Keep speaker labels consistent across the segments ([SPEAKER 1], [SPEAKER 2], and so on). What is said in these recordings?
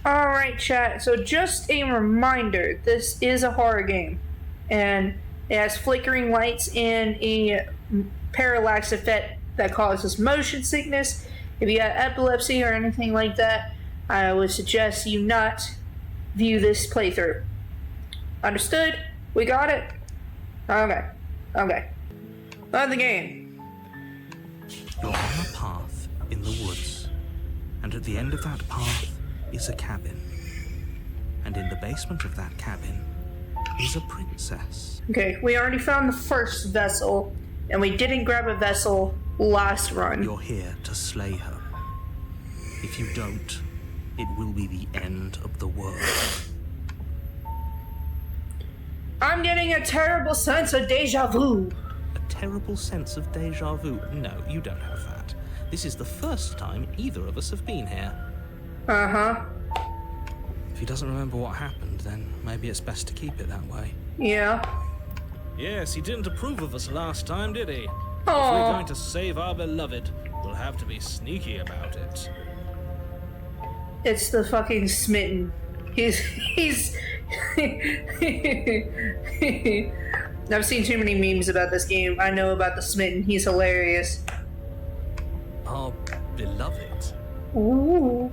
[SPEAKER 1] Alright, chat. So just a reminder, this is a horror game. And it has flickering lights and a parallax effect that causes motion sickness. If you have epilepsy or anything like that, I would suggest you not view this playthrough. Understood? We got it? Okay. Okay. On the game.
[SPEAKER 2] You're on a path in the woods, and at the end of that path is a cabin. And in the basement of that cabin is a princess.
[SPEAKER 1] Okay, we already found the first vessel, and we didn't grab a vessel last run.
[SPEAKER 2] You're here to slay her. If you don't, it will be the end of the world.
[SPEAKER 1] I'm getting a terrible sense of deja vu.
[SPEAKER 2] A terrible sense of deja vu? No, you don't have that. This is the first time either of us have been here.
[SPEAKER 1] Uh-huh.
[SPEAKER 2] If he doesn't remember what happened, then maybe it's best to keep it that way.
[SPEAKER 1] Yeah.
[SPEAKER 3] Yes, he didn't approve of us last time, did he?
[SPEAKER 1] Aww.
[SPEAKER 3] If we're going to save our beloved, we'll have to be sneaky about it.
[SPEAKER 1] It's the fucking smitten. He's I've seen too many memes about this game. I know about the smitten. He's hilarious.
[SPEAKER 3] Our beloved?
[SPEAKER 1] Ooh.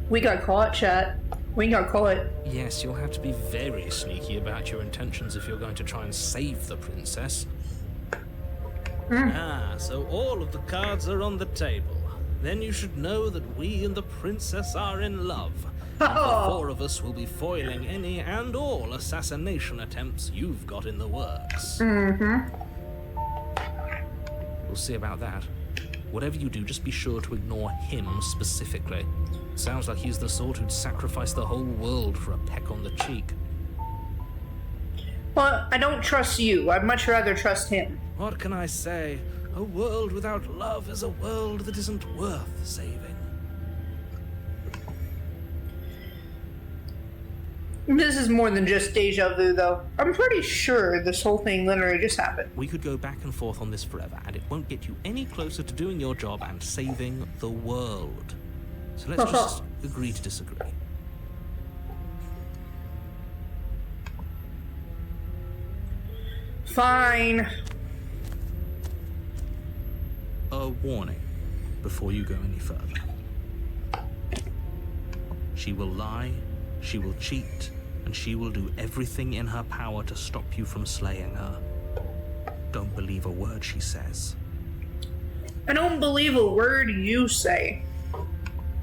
[SPEAKER 1] We got caught, chat. We got caught.
[SPEAKER 3] Yes, you'll have to be very sneaky about your intentions if you're going to try and save the princess. Ah, so all of the cards are on the table. Then you should know that we and the princess are in love. And the four of us will be foiling any and all assassination attempts you've got in the works.
[SPEAKER 1] Mm-hmm.
[SPEAKER 3] We'll see about that. Whatever you do, just be sure to ignore him specifically. Sounds like he's the sort who'd sacrifice the whole world for a peck on the cheek.
[SPEAKER 1] Well, I don't trust you. I'd much rather trust him.
[SPEAKER 3] What can I say? A world without love is a world that isn't worth saving.
[SPEAKER 1] This is more than just deja vu, though. I'm pretty sure this whole thing literally just happened.
[SPEAKER 2] We could go back and forth on this forever, and it won't get you any closer to doing your job and saving the world. So let's just agree to disagree.
[SPEAKER 1] Fine.
[SPEAKER 2] A warning before you go any further. She will lie, she will cheat, and she will do everything in her power to stop you from slaying her. Don't believe a word she says.
[SPEAKER 1] I don't believe a word you say.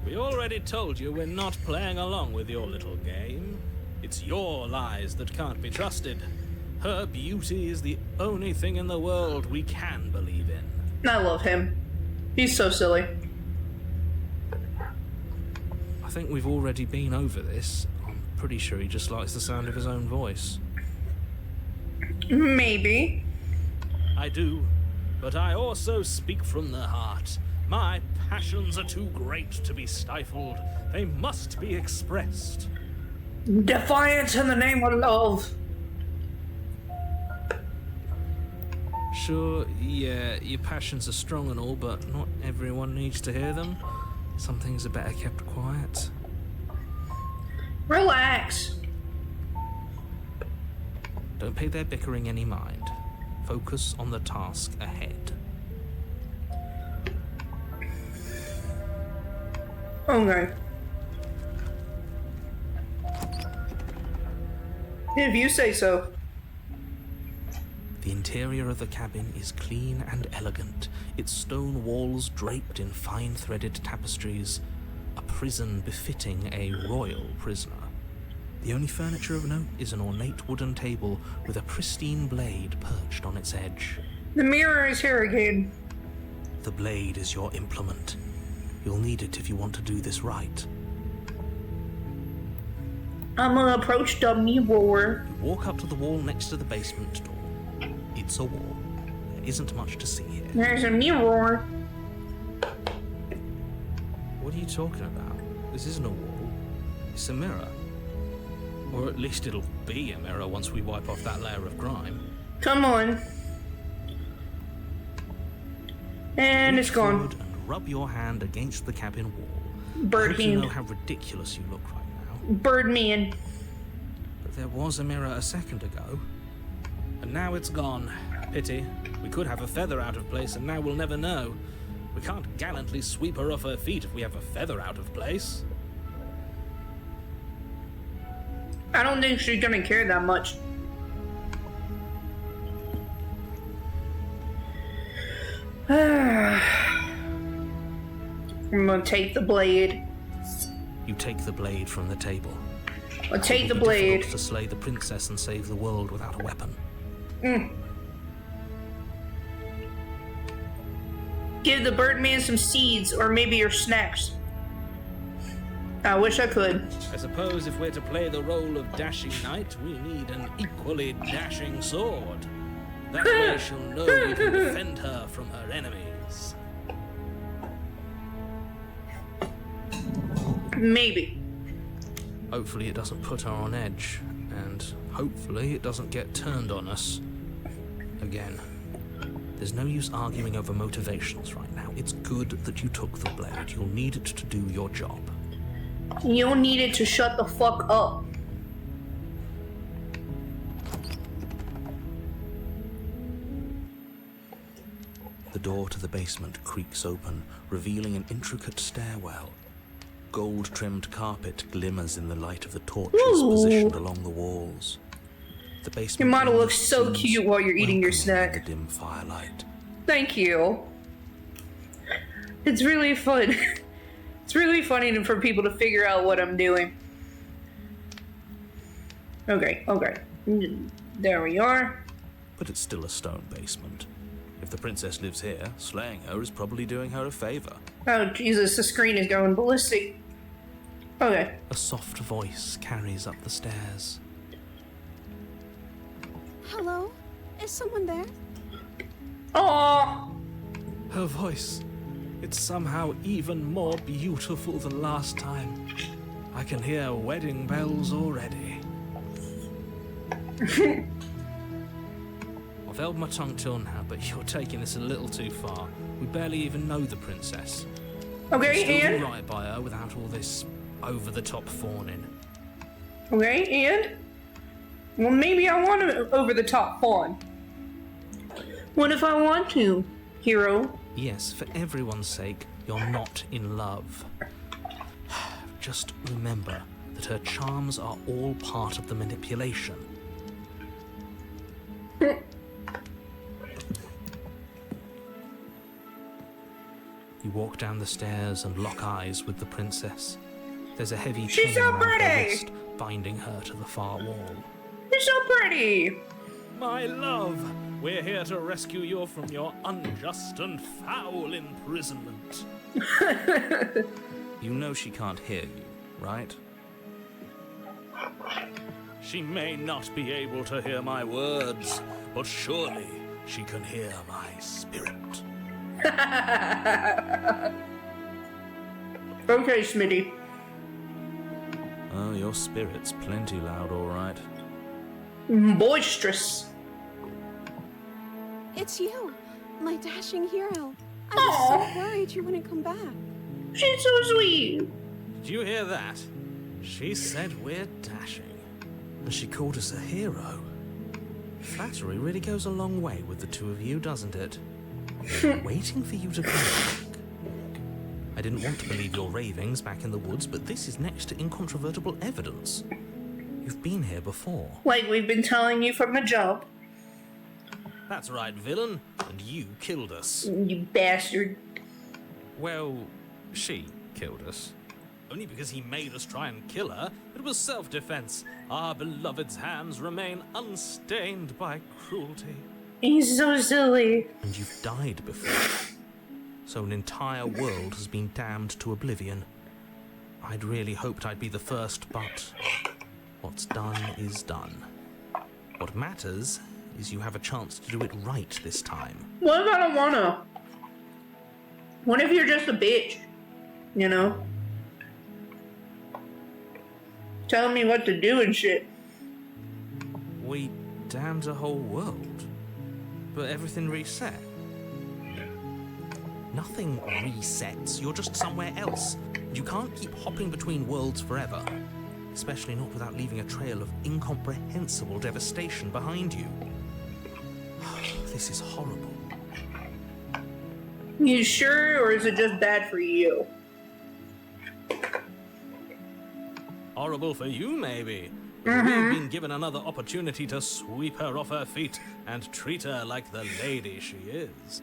[SPEAKER 3] We already told you we're not playing along with your little game. It's your lies that can't be trusted. Her beauty is the only thing in the world we can believe in.
[SPEAKER 1] I love him. He's so silly.
[SPEAKER 2] I think we've already been over this. I'm pretty sure he just likes the sound of his own voice.
[SPEAKER 1] Maybe.
[SPEAKER 3] I do, but I also speak from the heart. My passions are too great to be stifled. They must be expressed.
[SPEAKER 1] Defiance in the name of love.
[SPEAKER 2] Sure, yeah, your passions are strong and all, but not everyone needs to hear them. Some things are better kept quiet.
[SPEAKER 1] Relax.
[SPEAKER 2] Don't pay their bickering any mind. Focus on the task ahead.
[SPEAKER 1] Okay. If you say so.
[SPEAKER 2] The interior of the cabin is clean and elegant, its stone walls draped in fine threaded tapestries, a prison befitting a royal prisoner. The only furniture of note is an ornate wooden table with a pristine blade perched on its edge.
[SPEAKER 1] The mirror is here again.
[SPEAKER 2] The blade is your implement. You'll need it if you want to do this right.
[SPEAKER 1] I'm gonna approach the mirror.
[SPEAKER 2] You walk up to the wall next to the basement door. It's a wall. There isn't much to see here.
[SPEAKER 1] There's a mirror.
[SPEAKER 2] What are you talking about? This isn't a wall. It's a mirror. Or at least it'll be a mirror once we wipe off that layer of grime.
[SPEAKER 1] Come on. And
[SPEAKER 2] Reach
[SPEAKER 1] it's gone.
[SPEAKER 2] forward and rub your hand against the cabin wall. I
[SPEAKER 1] Bird
[SPEAKER 2] hope you know
[SPEAKER 1] hand.
[SPEAKER 2] how ridiculous you look right now.
[SPEAKER 1] Birdman.
[SPEAKER 3] But there was a mirror a second ago. And now it's gone. Pity. We could have a feather out of place, and now we'll never know. We can't gallantly sweep her off her feet if we have a feather out of place.
[SPEAKER 1] I don't think she's gonna care that much. I'm gonna take the blade.
[SPEAKER 2] You take the blade from the table.
[SPEAKER 1] I'll take
[SPEAKER 2] It
[SPEAKER 1] the
[SPEAKER 2] would be
[SPEAKER 1] blade.
[SPEAKER 2] difficult to slay the princess and save the world without a weapon.
[SPEAKER 1] Give the Birdman some seeds, or maybe your snacks. I wish I could.
[SPEAKER 3] I suppose if we're to play the role of dashing knight, we need an equally dashing sword. That way she'll know we can defend her from her enemies.
[SPEAKER 1] Maybe.
[SPEAKER 2] Hopefully it doesn't put her on edge, and hopefully it doesn't get turned on us again. There's no use arguing over motivations right now. It's good that you took the blade. You'll need it to do your job.
[SPEAKER 1] You'll need it to shut the fuck up.
[SPEAKER 2] The door to the basement creaks open, revealing an intricate stairwell. Gold-trimmed carpet glimmers in the light of the torches positioned along the walls. The basement
[SPEAKER 1] Your model looks so
[SPEAKER 2] seems
[SPEAKER 1] cute while you're eating your
[SPEAKER 2] welcoming in
[SPEAKER 1] snack.
[SPEAKER 2] the dim firelight.
[SPEAKER 1] Thank you. It's really fun. It's really funny for people to figure out what I'm doing. Okay. There we are.
[SPEAKER 2] But it's still a stone basement. If the princess lives here, slaying her is probably doing her a favor.
[SPEAKER 1] Oh, Jesus, the screen is going ballistic. Okay.
[SPEAKER 2] A soft voice carries up the stairs.
[SPEAKER 4] Hello? Is someone there?
[SPEAKER 1] Aww.
[SPEAKER 3] Her voice. It's somehow even more beautiful than last time. I can hear wedding bells already. I've held my tongue till now, but you're taking this a little too far. We barely even know the princess.
[SPEAKER 1] Okay,
[SPEAKER 3] Still
[SPEAKER 1] and?
[SPEAKER 3] do right by her without all this over-the-top fawning.
[SPEAKER 1] Okay, and? Well, maybe I want to over-the-top fawn. What if I want to, hero?
[SPEAKER 2] Yes, for everyone's sake, you're not in love. Just remember that her charms are all part of the manipulation. You walk down the stairs and lock eyes with the princess. There's a heavy
[SPEAKER 1] She's
[SPEAKER 2] chain
[SPEAKER 1] so
[SPEAKER 2] around her
[SPEAKER 1] pretty!
[SPEAKER 2] wrist, binding her to the far wall.
[SPEAKER 1] You're so pretty!
[SPEAKER 3] My love, we're here to rescue you from your unjust and foul imprisonment.
[SPEAKER 2] You know she can't hear you, right?
[SPEAKER 3] She may not be able to hear my words, but surely she can hear my spirit.
[SPEAKER 1] Okay, Smitty.
[SPEAKER 2] Oh, your spirit's plenty loud, all right.
[SPEAKER 1] Boisterous.
[SPEAKER 4] It's you, my dashing hero. I
[SPEAKER 1] Aw.
[SPEAKER 4] was so worried you wouldn't come back.
[SPEAKER 1] She's so sweet.
[SPEAKER 3] Did you hear that? She said we're dashing.
[SPEAKER 2] And she called us a hero. Flattery really goes a long way with the two of you, doesn't it? Waiting for you to come back. I didn't want to believe your ravings back in the woods, but this is next to incontrovertible evidence. You've been here before.
[SPEAKER 1] Like we've been telling you from the jump.
[SPEAKER 3] That's right, villain. And you killed us.
[SPEAKER 1] You bastard.
[SPEAKER 3] Well, she killed us. Only because he made us try and kill her. It was self-defense. Our beloved's hands remain unstained by cruelty.
[SPEAKER 1] He's so silly.
[SPEAKER 2] And you've died before. So an entire world has been damned to oblivion. I'd really hoped I'd be the first, but what's done is done. What matters is you have a chance to do it right this time.
[SPEAKER 1] What if I don't wanna? What if you're just a bitch? You know? Telling me what to do and shit.
[SPEAKER 2] We damned a whole world, but everything reset. Nothing resets, you're just somewhere else. You can't keep hopping between worlds forever. especially not without leaving a trail of incomprehensible devastation behind you. This is horrible.
[SPEAKER 1] You sure, or is it just bad for you?
[SPEAKER 3] Horrible for you, maybe. But we've been given another opportunity to sweep her off her feet and treat her like the lady she is.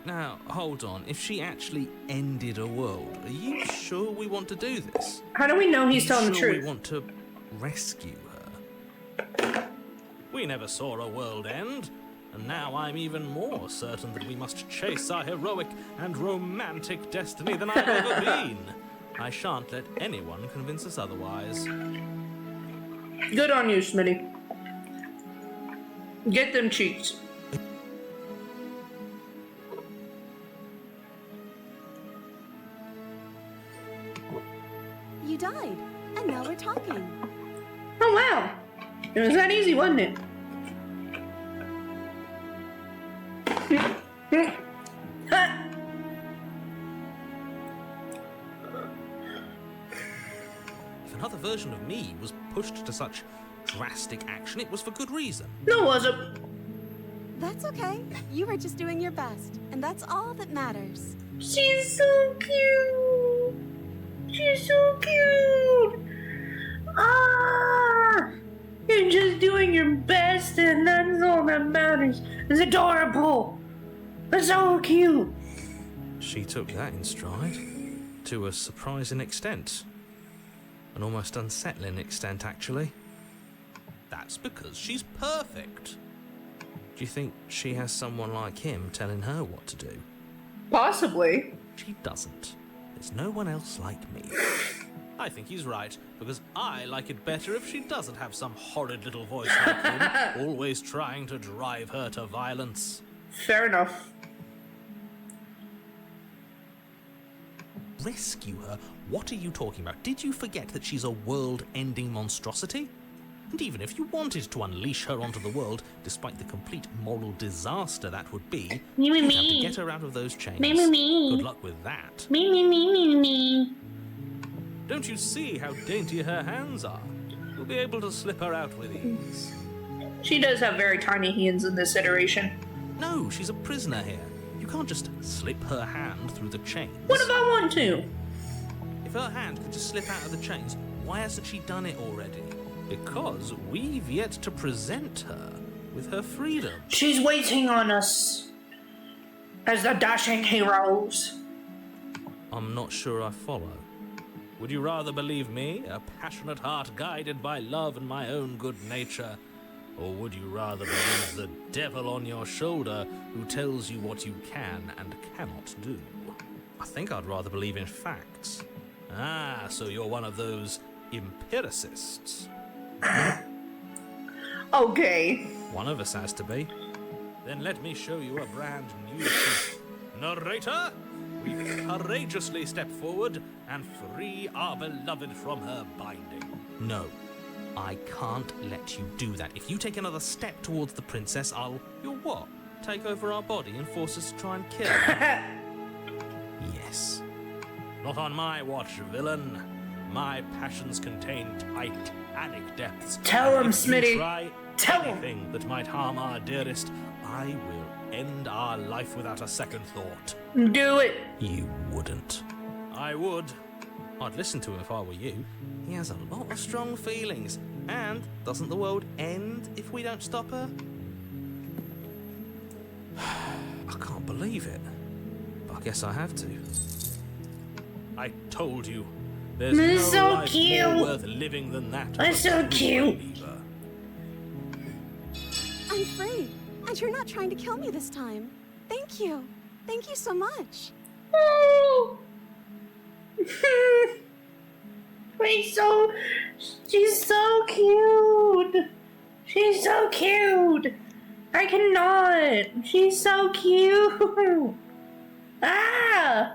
[SPEAKER 2] Now, hold on. If she actually ended a world, are you sure we want to do this?
[SPEAKER 1] How do we know he's telling the
[SPEAKER 2] Sure
[SPEAKER 1] truth?
[SPEAKER 2] we want to rescue her?
[SPEAKER 3] We never saw a world end, and now I'm even more certain that we must chase our heroic and romantic destiny than I've ever been. I shan't let anyone convince us otherwise.
[SPEAKER 1] Good on you, Smitty. Get them cheeks.
[SPEAKER 4] You died, and now we're talking.
[SPEAKER 1] Oh wow! It was that easy, wasn't it?
[SPEAKER 2] If another version of me was pushed to such drastic action, it was for good reason.
[SPEAKER 1] No, it wasn't.
[SPEAKER 4] That's okay. You were just doing your best, and that's all that matters.
[SPEAKER 1] She's so cute. She's so cute. Ah, you're just doing your best, and that's all that matters. It's adorable. It's so cute.
[SPEAKER 2] She took that in stride, to a surprising extent. An almost unsettling extent, actually.
[SPEAKER 3] That's because she's perfect.
[SPEAKER 2] Do you think she has someone like him telling her what to do?
[SPEAKER 1] Possibly.
[SPEAKER 2] She doesn't. There's no one else like me.
[SPEAKER 3] I think he's right, because I like it better if she doesn't have some horrid little voice like him, always trying to drive her to violence.
[SPEAKER 1] Fair enough.
[SPEAKER 2] Rescue her? What are you talking about? Did you forget that she's a world-ending monstrosity? And even if you wanted to unleash her onto the world, despite the complete moral disaster that would be, you'd have to get her out of those chains. Good luck with that.
[SPEAKER 1] Me.
[SPEAKER 3] Don't you see how dainty her hands are? You'll be able to slip her out with ease.
[SPEAKER 1] She does have very tiny hands in this iteration.
[SPEAKER 2] No, she's a prisoner here. You can't just slip her hand through the chains.
[SPEAKER 1] What if I want to?
[SPEAKER 2] If her hand could just slip out of the chains, why hasn't she done it already?
[SPEAKER 3] Because we've yet to present her with her freedom.
[SPEAKER 1] She's waiting on us as the dashing heroes.
[SPEAKER 2] I'm not sure I follow.
[SPEAKER 3] Would you rather believe me, a passionate heart guided by love and my own good nature? Or would you rather believe the devil on your shoulder who tells you what you can and cannot do?
[SPEAKER 2] I think I'd rather believe in facts.
[SPEAKER 3] Ah, so you're one of those empiricists.
[SPEAKER 1] Okay.
[SPEAKER 2] One of us has to be.
[SPEAKER 3] Then let me show you a brand new truth. Narrator, we courageously step forward and free our beloved from her binding.
[SPEAKER 2] No, I can't let you do that. If you take another step towards the princess, I'll...
[SPEAKER 3] You'll what?
[SPEAKER 2] Take over our body and force us to try and kill her? Yes.
[SPEAKER 3] Not on my watch, villain. My passions contain titanic depths.
[SPEAKER 1] Tell him,
[SPEAKER 3] If you
[SPEAKER 1] Smitty.
[SPEAKER 3] try
[SPEAKER 1] Tell him.
[SPEAKER 3] anything that might harm our dearest, I will end our life without a second thought.
[SPEAKER 1] Do it.
[SPEAKER 2] You wouldn't.
[SPEAKER 3] I would.
[SPEAKER 2] I'd listen to him if I were you. He has a lot of strong feelings. And doesn't the world end if we don't stop her? I can't believe it. But I guess I have to.
[SPEAKER 3] I told you. There's
[SPEAKER 1] This
[SPEAKER 3] no
[SPEAKER 1] is so
[SPEAKER 3] life
[SPEAKER 1] cute.
[SPEAKER 3] more worth living than that.
[SPEAKER 1] That's
[SPEAKER 3] for a
[SPEAKER 1] so
[SPEAKER 3] true
[SPEAKER 1] cute.
[SPEAKER 3] believer.
[SPEAKER 4] I'm free, and you're not trying to kill me this time. Thank you. Thank you so much.
[SPEAKER 1] Oh. She's so cute. She's so cute. I cannot. She's so cute. Ah.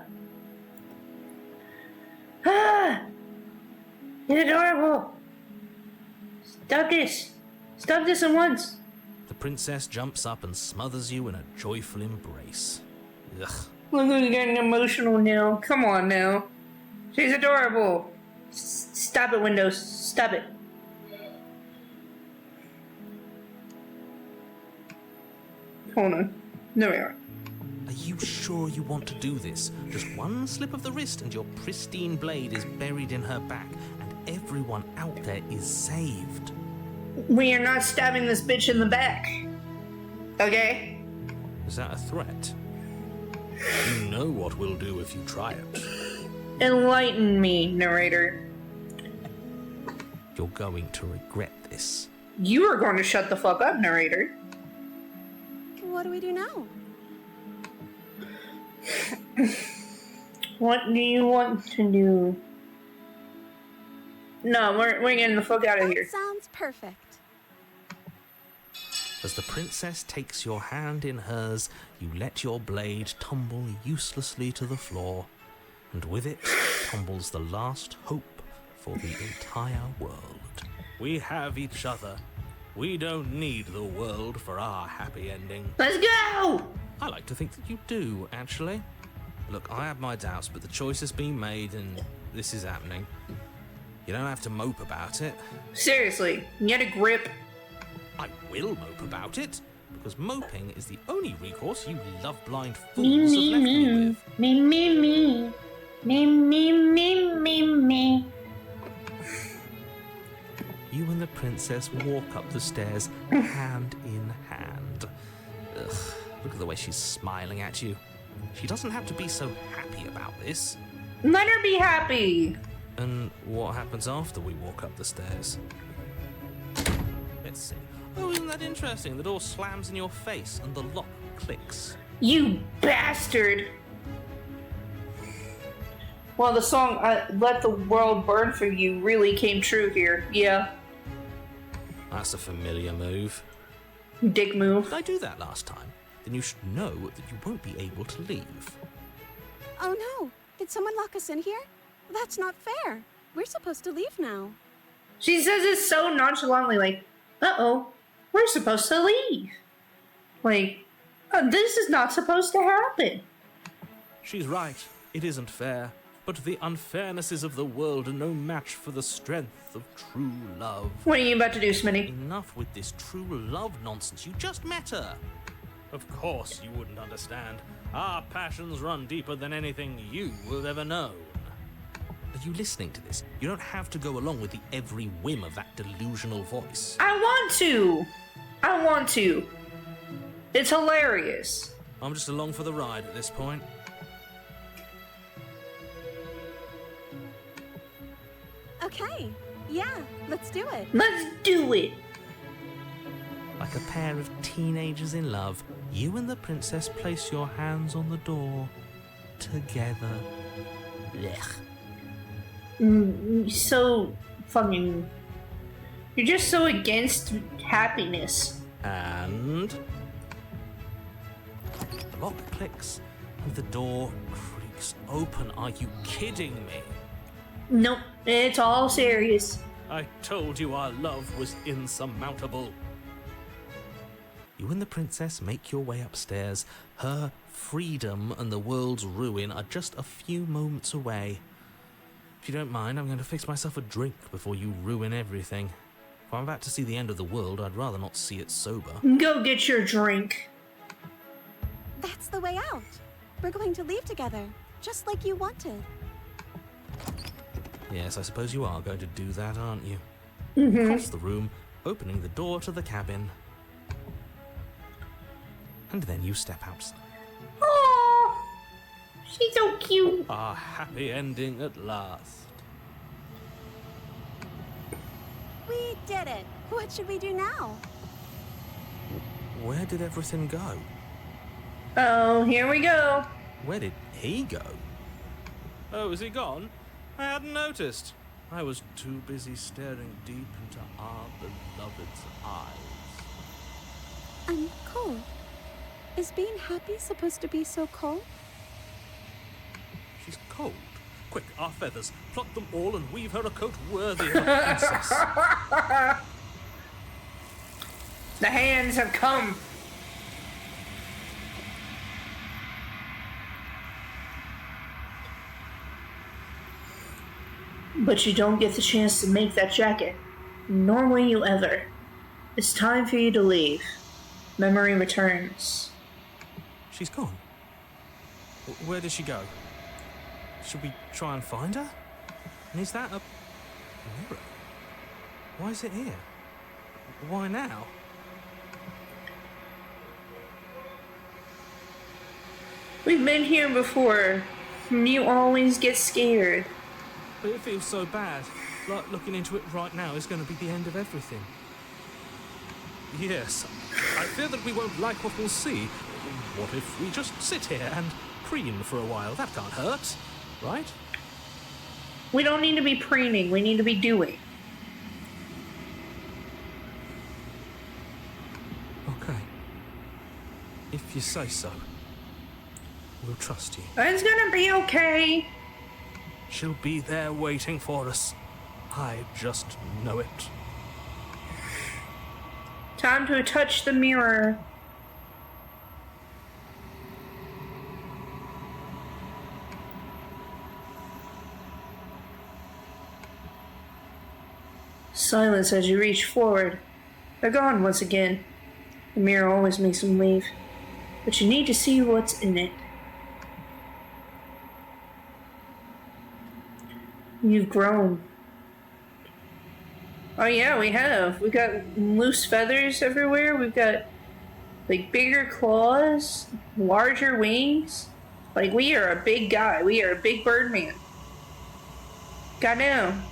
[SPEAKER 1] Ah. It's adorable. Stop this. Stop this at once.
[SPEAKER 2] The princess jumps up and smothers you in a joyful embrace. Ugh.
[SPEAKER 1] Look, we're getting emotional now. Come on now. She's adorable. Stop it, Windows. Stop it. Hold on. There we are.
[SPEAKER 2] Are you sure you want to do this? Just one slip of the wrist and your pristine blade is buried in her back, and everyone out there is saved.
[SPEAKER 1] We are not stabbing this bitch in the back. Okay?
[SPEAKER 2] Is that a threat?
[SPEAKER 3] You know what we'll do if you try it.
[SPEAKER 1] Enlighten me, narrator.
[SPEAKER 2] You're going to regret this.
[SPEAKER 1] You are going to shut the fuck up, narrator.
[SPEAKER 4] What do we do now?
[SPEAKER 1] What do you want to do? No, we're getting the fuck out of here.
[SPEAKER 4] That sounds perfect.
[SPEAKER 2] As the princess takes your hand in hers, you let your blade tumble uselessly to the floor, and with it tumbles the last hope for the entire world.
[SPEAKER 3] We have each other. We don't need the world for our happy ending.
[SPEAKER 1] Let's go!
[SPEAKER 2] I like to think that you do, actually. Look, I have my doubts, but the choice has been made and this is happening. You don't have to mope about it.
[SPEAKER 1] Seriously, get a grip.
[SPEAKER 2] I will mope about it, because moping is the only recourse you love-blind
[SPEAKER 1] Me,
[SPEAKER 2] fools have
[SPEAKER 1] me,
[SPEAKER 2] left me
[SPEAKER 1] me.
[SPEAKER 2] with.
[SPEAKER 1] Me, me, me. Me, me, me, me, me.
[SPEAKER 2] You and the princess walk up the stairs, hand in hand. Ugh, look at the way she's smiling at you. She doesn't have to be so happy about this.
[SPEAKER 1] Let her be happy.
[SPEAKER 2] And what happens after we walk up the stairs? Let's see. Oh, isn't that interesting? The door slams in your face and the lock clicks.
[SPEAKER 1] You bastard. Well, the song Let the World Burn for You really came true here. Yeah.
[SPEAKER 2] That's a familiar move.
[SPEAKER 1] Dick move.
[SPEAKER 2] Did I do that last time? Then you should know that you won't be able to leave.
[SPEAKER 4] Oh no! Did someone lock us in here? That's not fair. We're supposed to leave now.
[SPEAKER 1] She says it so nonchalantly, like, uh-oh, we're supposed to leave. Like, this is not supposed to happen.
[SPEAKER 3] She's right. It isn't fair. But the unfairnesses of the world are no match for the strength of true love.
[SPEAKER 1] What are you about to do, Smitty?
[SPEAKER 2] Enough with this true love nonsense. You just met her.
[SPEAKER 3] Of course you wouldn't understand. Our passions run deeper than anything you will ever know.
[SPEAKER 2] Are you listening to this? You don't have to go along with the every whim of that delusional voice.
[SPEAKER 1] I want to. I want to. It's hilarious.
[SPEAKER 3] I'm just along for the ride at this point.
[SPEAKER 4] Okay, yeah, let's do it.
[SPEAKER 1] Let's do it.
[SPEAKER 2] Like a pair of teenagers in love, you and the princess place your hands on the door together. Blech.
[SPEAKER 1] So fucking. You're just so against happiness.
[SPEAKER 2] And the lock clicks and the door creaks open. Are you kidding me?
[SPEAKER 1] Nope, it's all serious.
[SPEAKER 3] I told you our love was insurmountable.
[SPEAKER 2] You and the princess make your way upstairs. Her freedom and the world's ruin are just a few moments away. If you don't mind, I'm going to fix myself a drink before you ruin everything. If I'm about to see the end of the world, I'd rather not see it sober.
[SPEAKER 1] Go get your drink.
[SPEAKER 4] That's the way out. We're going to leave together, just like you wanted.
[SPEAKER 2] Yes, I suppose you are going to do that, aren't you?
[SPEAKER 1] Mm-hmm.
[SPEAKER 2] Across the room, opening the door to the cabin. And then you step outside.
[SPEAKER 1] Oh, she's so cute.
[SPEAKER 3] Our happy ending at last.
[SPEAKER 4] We did it. What should we do now?
[SPEAKER 2] Where did everything go?
[SPEAKER 1] Oh, here we go.
[SPEAKER 2] Where did he go?
[SPEAKER 3] Oh, is he gone? I hadn't noticed. I was too busy staring deep into our beloved's eyes.
[SPEAKER 4] I'm cold. Is being happy supposed to be so cold?
[SPEAKER 3] She's cold. Quick, our feathers. Pluck them all and weave her a coat worthy of a princess.
[SPEAKER 1] The hands have come. But you don't get the chance to make that jacket, nor will you ever. It's time for you to leave. Memory returns.
[SPEAKER 2] She's gone. Where did she go? Should we try and find her? And is that a mirror? Why is it here? Why now?
[SPEAKER 1] We've been here before. You always get scared.
[SPEAKER 2] But it feels so bad. Like looking into it right now is going to be the end of everything. Yes, I fear that we won't like what we'll see. What if we just sit here and preen for a while? That can't hurt, right?
[SPEAKER 1] We don't need to be preening, we need to be doing.
[SPEAKER 2] Okay. If you say so. We'll trust you.
[SPEAKER 1] It's gonna be okay.
[SPEAKER 2] She'll be there waiting for us. I just know it.
[SPEAKER 1] Time to touch the mirror. Silence as you reach forward. They're gone once again. The mirror always makes them leave. But you need to see what's in it. You've grown. Oh yeah, we have. We've got loose feathers everywhere. We've got, like, bigger claws, larger wings. Like, we are a big guy. We are a big bird man. Goddamn.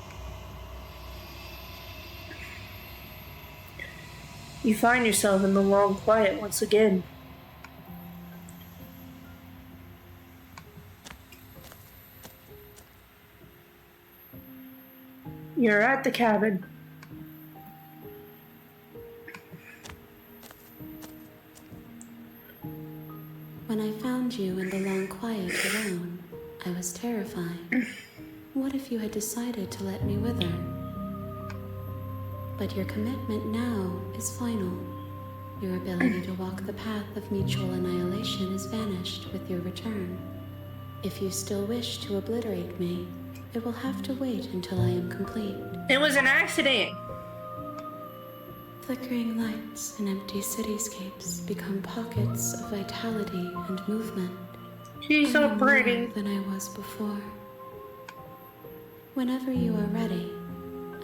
[SPEAKER 1] You find yourself in the long quiet once again. You're at the cabin.
[SPEAKER 4] When I found you in the long quiet alone, I was terrified. What if you had decided to let me wither? But your commitment now is final. Your ability to walk the path of mutual annihilation is vanished with your return. If you still wish to obliterate me, it will have to wait until I am complete.
[SPEAKER 1] It was an accident.
[SPEAKER 4] Flickering lights and empty cityscapes become pockets of vitality and movement.
[SPEAKER 1] She's so
[SPEAKER 4] I am
[SPEAKER 1] pretty.
[SPEAKER 4] more than I was before. Whenever you are ready,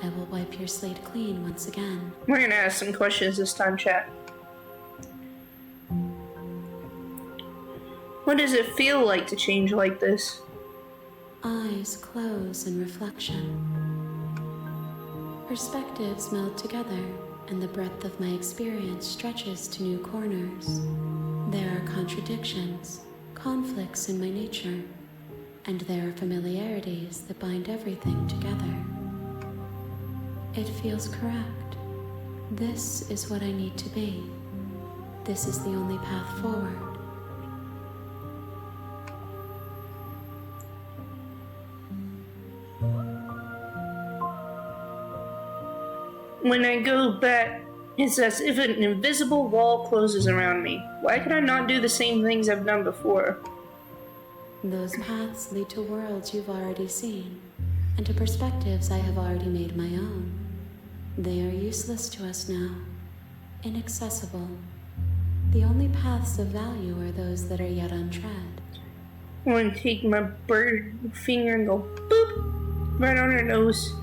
[SPEAKER 4] I will wipe your slate clean once again.
[SPEAKER 1] We're gonna ask some questions this time, chat. What does it feel like to change like this?
[SPEAKER 4] Eyes close in reflection. Perspectives meld together, and the breadth of my experience stretches to new corners. There are contradictions, conflicts in my nature, and there are familiarities that bind everything together. It feels correct. This is what I need to be. This is the only path forward.
[SPEAKER 1] When I go back, it's as if an invisible wall closes around me. Why can I not do the same things I've done before?
[SPEAKER 4] Those paths lead to worlds you've already seen, and to perspectives I have already made my own. They are useless to us now, inaccessible. The only paths of value are those that are yet untread.
[SPEAKER 1] I want to take my bird finger and go boop right on her nose.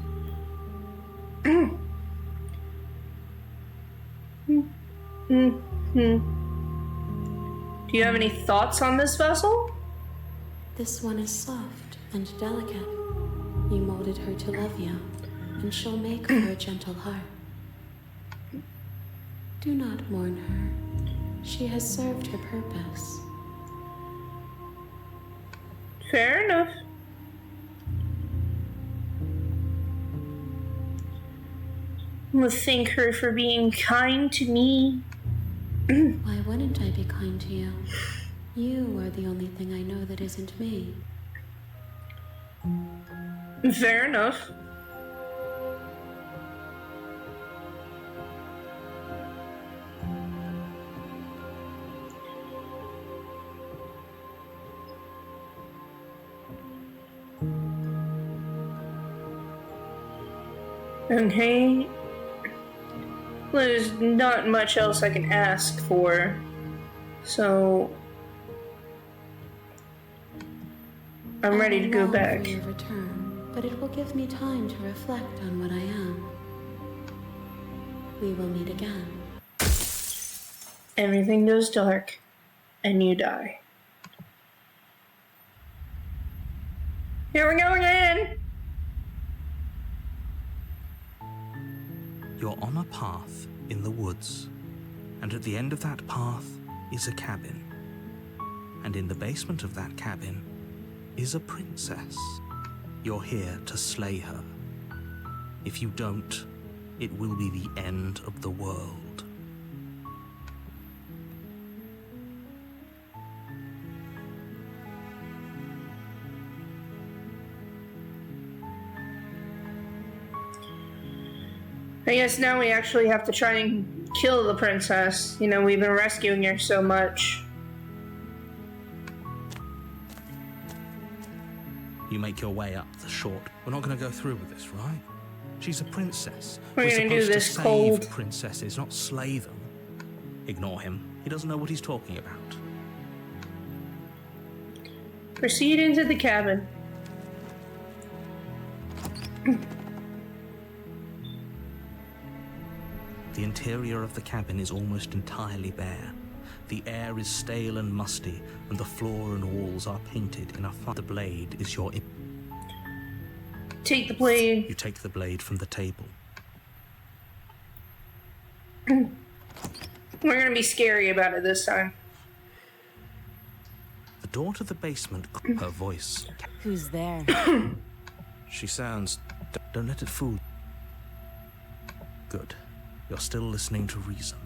[SPEAKER 1] Do you have any thoughts on this vessel?
[SPEAKER 4] This one is soft and delicate. You molded her to love you, and she'll make for a gentle heart. Do not mourn her. She has served her purpose.
[SPEAKER 1] Fair enough. I will thank her for being kind to me.
[SPEAKER 4] Why wouldn't I be kind to you? You are the only thing I know that isn't me.
[SPEAKER 1] Fair enough. Okay. Well, there's not much else I can ask for. So I'm ready to go back.
[SPEAKER 4] For your return, but it will give me time to reflect on what I am. We will meet again.
[SPEAKER 1] Everything goes dark, and you die. Here we go again!
[SPEAKER 2] You're on a path in the woods, and at the end of that path is a cabin. And in the basement of that cabin is a princess. You're here to slay her. If you don't, it will be the end of the world.
[SPEAKER 1] I guess now we actually have to try and kill the princess. You know, we've been rescuing her so much.
[SPEAKER 2] You make your way up the short. We're not going to go through with this, right? She's a princess.
[SPEAKER 1] We're gonna do
[SPEAKER 2] supposed
[SPEAKER 1] this
[SPEAKER 2] to
[SPEAKER 1] cold.
[SPEAKER 2] save princesses, not slay them. Ignore him. He doesn't know what he's talking about.
[SPEAKER 1] Proceed into the cabin.
[SPEAKER 2] The interior of the cabin is almost entirely bare. The air is stale and musty, and the floor and walls are painted in a The blade is your...
[SPEAKER 1] Take the blade.
[SPEAKER 2] You take the blade from the table.
[SPEAKER 1] We're gonna be scary about it this time.
[SPEAKER 2] The door to the basement, her voice.
[SPEAKER 5] Who's there?
[SPEAKER 2] She sounds... Don't let it fool you. Good. You're still listening to reason.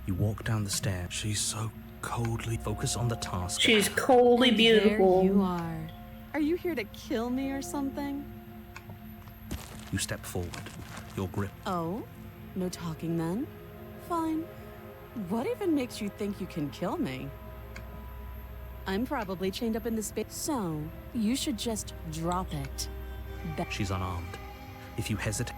[SPEAKER 2] You walk down the stairs. She's so coldly... Focus on the task.
[SPEAKER 1] She's coldly beautiful.
[SPEAKER 5] There you are. Are you here to kill me or something?
[SPEAKER 2] You step forward. Your grip.
[SPEAKER 5] Oh? No talking then? Fine. What even makes you think you can kill me? I'm probably chained up in this space. So, you should just drop it.
[SPEAKER 2] She's unarmed. If you hesitate...